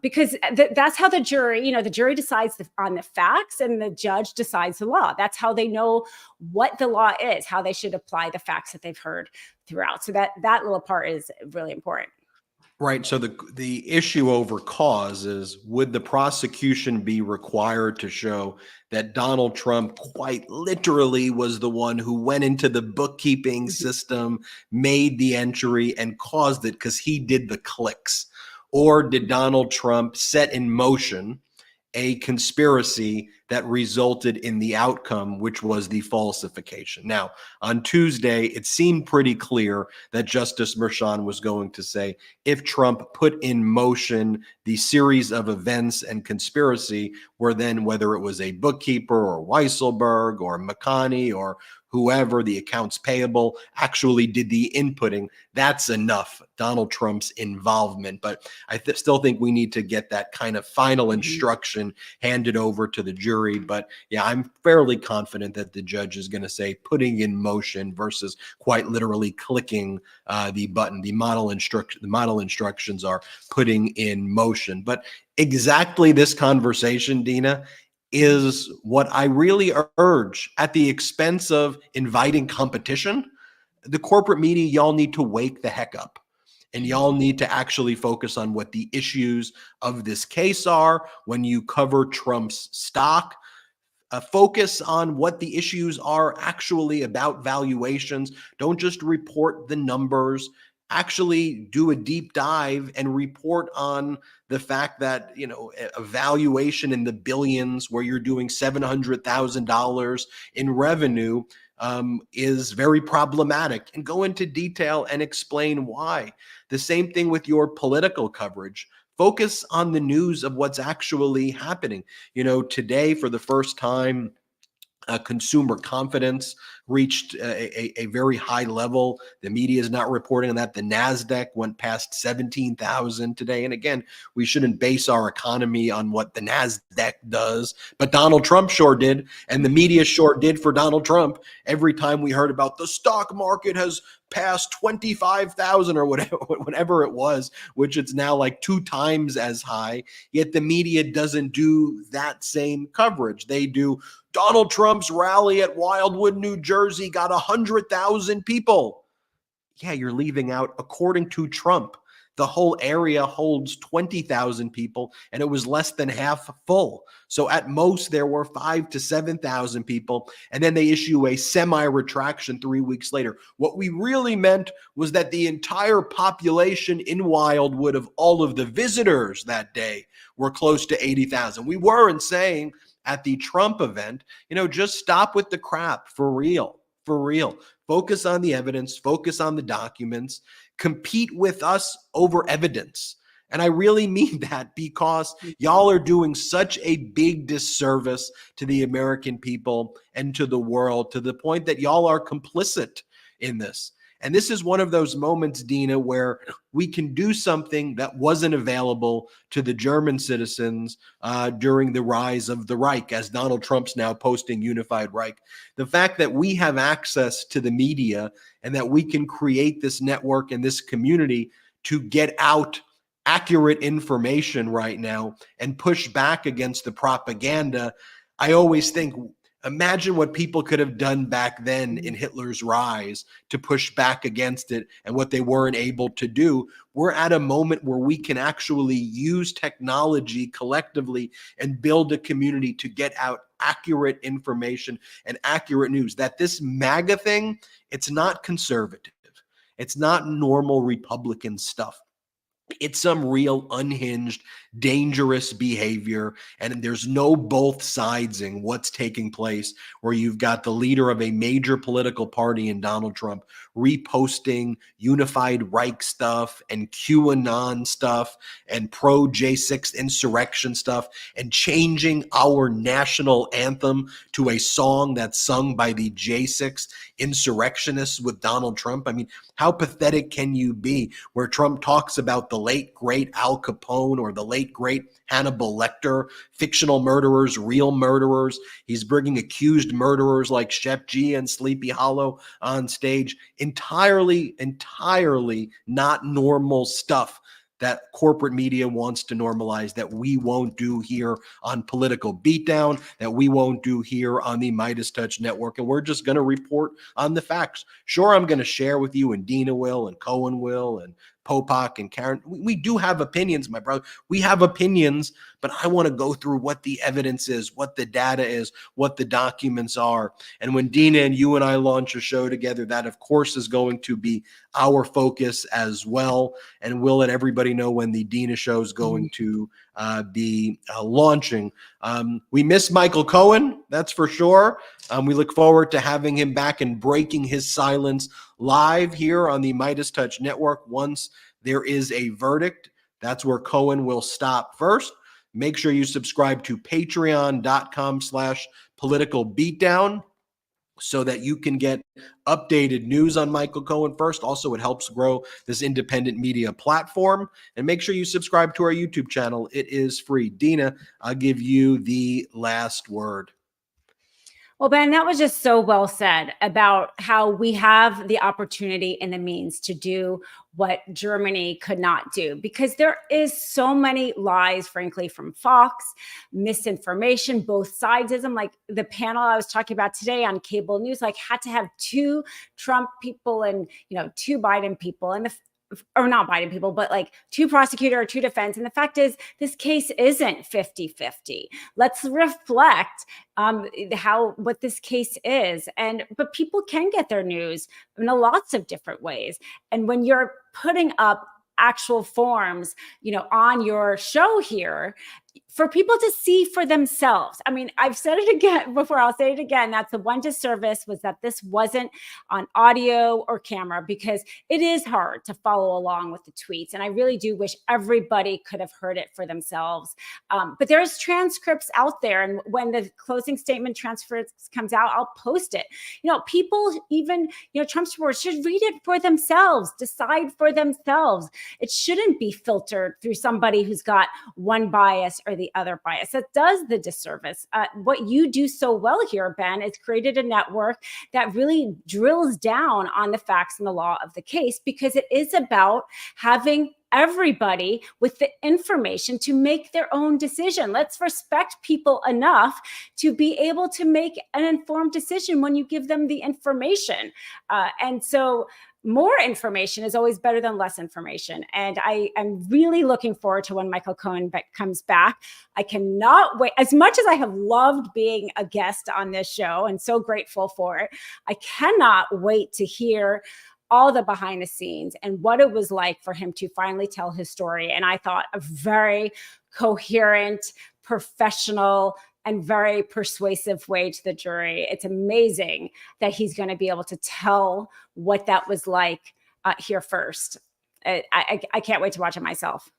because that's how the jury, the jury decides on the facts and the judge decides the law. That's how they know what the law is, how they should apply the facts that they've heard throughout. So that little part is really important. Right. So the issue over cause is, would the prosecution be required to show that Donald Trump quite literally was the one who went into the bookkeeping system, made the entry, and caused it because he did the clicks? Or did Donald Trump set in motion a conspiracy that resulted in the outcome, which was the falsification? Now, on Tuesday, it seemed pretty clear that Justice Merchan was going to say, if Trump put in motion the series of events and conspiracy, where then whether it was a bookkeeper or Weisselberg or McConney or whoever, the accounts payable, actually did the inputting, that's enough, Donald Trump's involvement. But I still think we need to get that kind of final instruction handed over to the jury. But yeah, I'm fairly confident that the judge is going to say putting in motion versus quite literally clicking the button. The model instructions are putting in motion. But exactly this conversation, Dina, is what I really urge at the expense of inviting competition. The corporate media, y'all need to wake the heck up. And y'all need to actually focus on what the issues of this case are. When you cover Trump's stock, focus on what the issues are actually about valuations. Don't just report the numbers. actually do a deep dive and report on the fact that, a valuation in the billions where you're doing $700,000 in revenue is very problematic, and go into detail and explain why. The same thing with your political coverage. Focus on the news of what's actually happening. Today, for the first time, consumer confidence reached a very high level. The media is not reporting on that. The NASDAQ went past 17,000 today. And again, we shouldn't base our economy on what the NASDAQ does, but Donald Trump sure did. And the media sure did for Donald Trump. Every time we heard about the stock market has past 25,000 or whatever it was, which it's now like 2 times as high, yet the media doesn't do that same coverage. They do Donald Trump's rally at Wildwood, New Jersey got 100,000 people. Yeah, you're leaving out, according to Trump, the whole area holds 20,000 people, and it was less than half full. So at most, there were 5,000 to 7,000 people, and then they issue a semi-retraction 3 weeks later. What we really meant was that the entire population in Wildwood of all of the visitors that day were close to 80,000. We weren't saying at the Trump event, just stop with the crap, for real. Focus on the evidence, focus on the documents, compete with us over evidence. And I really mean that, because y'all are doing such a big disservice to the American people and to the world, to the point that y'all are complicit in this. And this is one of those moments, Dina, where we can do something that wasn't available to the German citizens during the rise of the Reich, as Donald Trump's now posting Unified Reich. The fact that we have access to the media and that we can create this network and this community to get out accurate information right now and push back against the propaganda. I always think, imagine what people could have done back then in Hitler's rise to push back against it, and what they weren't able to do. We're at a moment where we can actually use technology collectively and build a community to get out accurate information and accurate news. That this MAGA thing, it's not conservative. It's not normal Republican stuff. It's some real unhinged, dangerous behavior, and there's no both sidesing what's taking place, where you've got the leader of a major political party in Donald Trump reposting Unified Reich stuff and QAnon stuff and pro-J6 insurrection stuff and changing our national anthem to a song that's sung by the J6 insurrectionists with Donald Trump. I mean, how pathetic can you be, where Trump talks about the late, great Al Capone or the late, great Hannibal Lecter, fictional murderers, real murderers. He's bringing accused murderers like Shep G and Sleepy Hollow on stage. Entirely not normal stuff that corporate media wants to normalize, that we won't do here on Political Beatdown, that we won't do here on the Midas Touch Network. And we're just going to report on the facts. Sure, I'm going to share with you, and Dina will, and Cohen will, and Popak and Karen. We do have opinions, my brother. We have opinions, but I want to go through what the evidence is, what the data is, what the documents are. And when Dina and you and I launch a show together, that of course is going to be our focus as well. And we'll let everybody know when the Dina show is going to be launching. We miss Michael Cohen, that's for sure. We look forward to having him back and breaking his silence live here on the Midas Touch Network. Once there is a verdict, that's where Cohen will stop first. Make sure you subscribe to patreon.com/Political Beatdown so that you can get updated news on Michael Cohen first. Also, it helps grow this independent media platform. And make sure you subscribe to our YouTube channel. It is free. Dina, I'll give you the last word. Well, Ben, that was just so well said about how we have the opportunity and the means to do what Germany could not do, because there is so many lies, frankly, from Fox, misinformation, both sidesism. Like the panel I was talking about today on cable news, like had to have 2 Trump people and 2 Biden people, and or not biting people, but like two prosecutor or two defense. And the fact is, this case isn't 50-50. Let's reflect what this case is. But people can get their news in lots of different ways. And when you're putting up actual forms, on your show here, for people to see for themselves. I mean, I've said it again before, I'll say it again. That's the one disservice, was that this wasn't on audio or camera, because it is hard to follow along with the tweets. And I really do wish everybody could have heard it for themselves. But there's transcripts out there. And when the closing statement transcripts comes out, I'll post it. People, even, Trump supporters, should read it for themselves, decide for themselves. It shouldn't be filtered through somebody who's got one bias or the other bias. That does the disservice. What you do so well here, Ben, is created a network that really drills down on the facts and the law of the case, because it is about having everybody with the information to make their own decision. Let's respect people enough to be able to make an informed decision when you give them the information. And so more information is always better than less information. And I am really looking forward to when Michael Cohen comes back. I cannot wait. As much as I have loved being a guest on this show and so grateful for it, I cannot wait to hear all the behind the scenes and what it was like for him to finally tell his story. And I thought a very coherent, professional, and very persuasive way to the jury. It's amazing that he's going to be able to tell what that was like here first. I can't wait to watch it myself.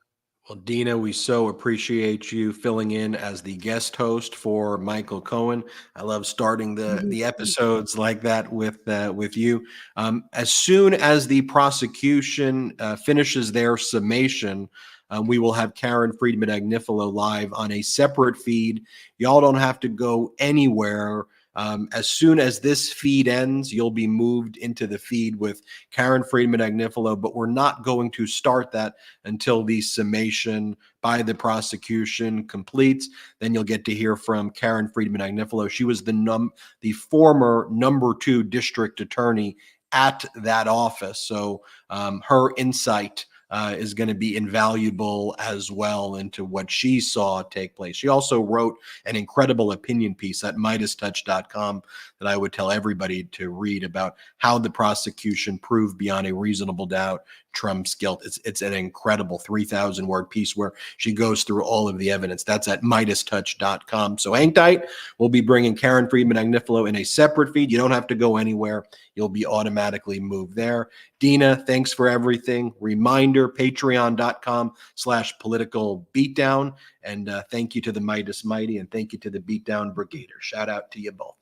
Well, Dina, we so appreciate you filling in as the guest host for Michael Cohen. I love starting the episodes like that with you. As soon as the prosecution finishes their summation, we will have Karen Friedman-Agnifilo live on a separate feed. Y'all don't have to go anywhere. As soon as this feed ends, you'll be moved into the feed with Karen Friedman-Agnifilo, but we're not going to start that until the summation by the prosecution completes. Then you'll get to hear from Karen Friedman-Agnifilo. She was the former number 2 district attorney at that office. So her insight is going to be invaluable as well into what she saw take place. She also wrote an incredible opinion piece at MeidasTouch.com that I would tell everybody to read about how the prosecution proved beyond a reasonable doubt Trump's guilt. It's an incredible 3,000-word piece where she goes through all of the evidence. That's at MeidasTouch.com. So hang tight. We'll be bringing Karen Friedman-Agnifilo in a separate feed. You don't have to go anywhere. You'll be automatically moved there. Dina, thanks for everything. Reminder, patreon.com/political beatdown. And thank you to the Meidas Mighty, and thank you to the Beatdown Brigader. Shout out to you both.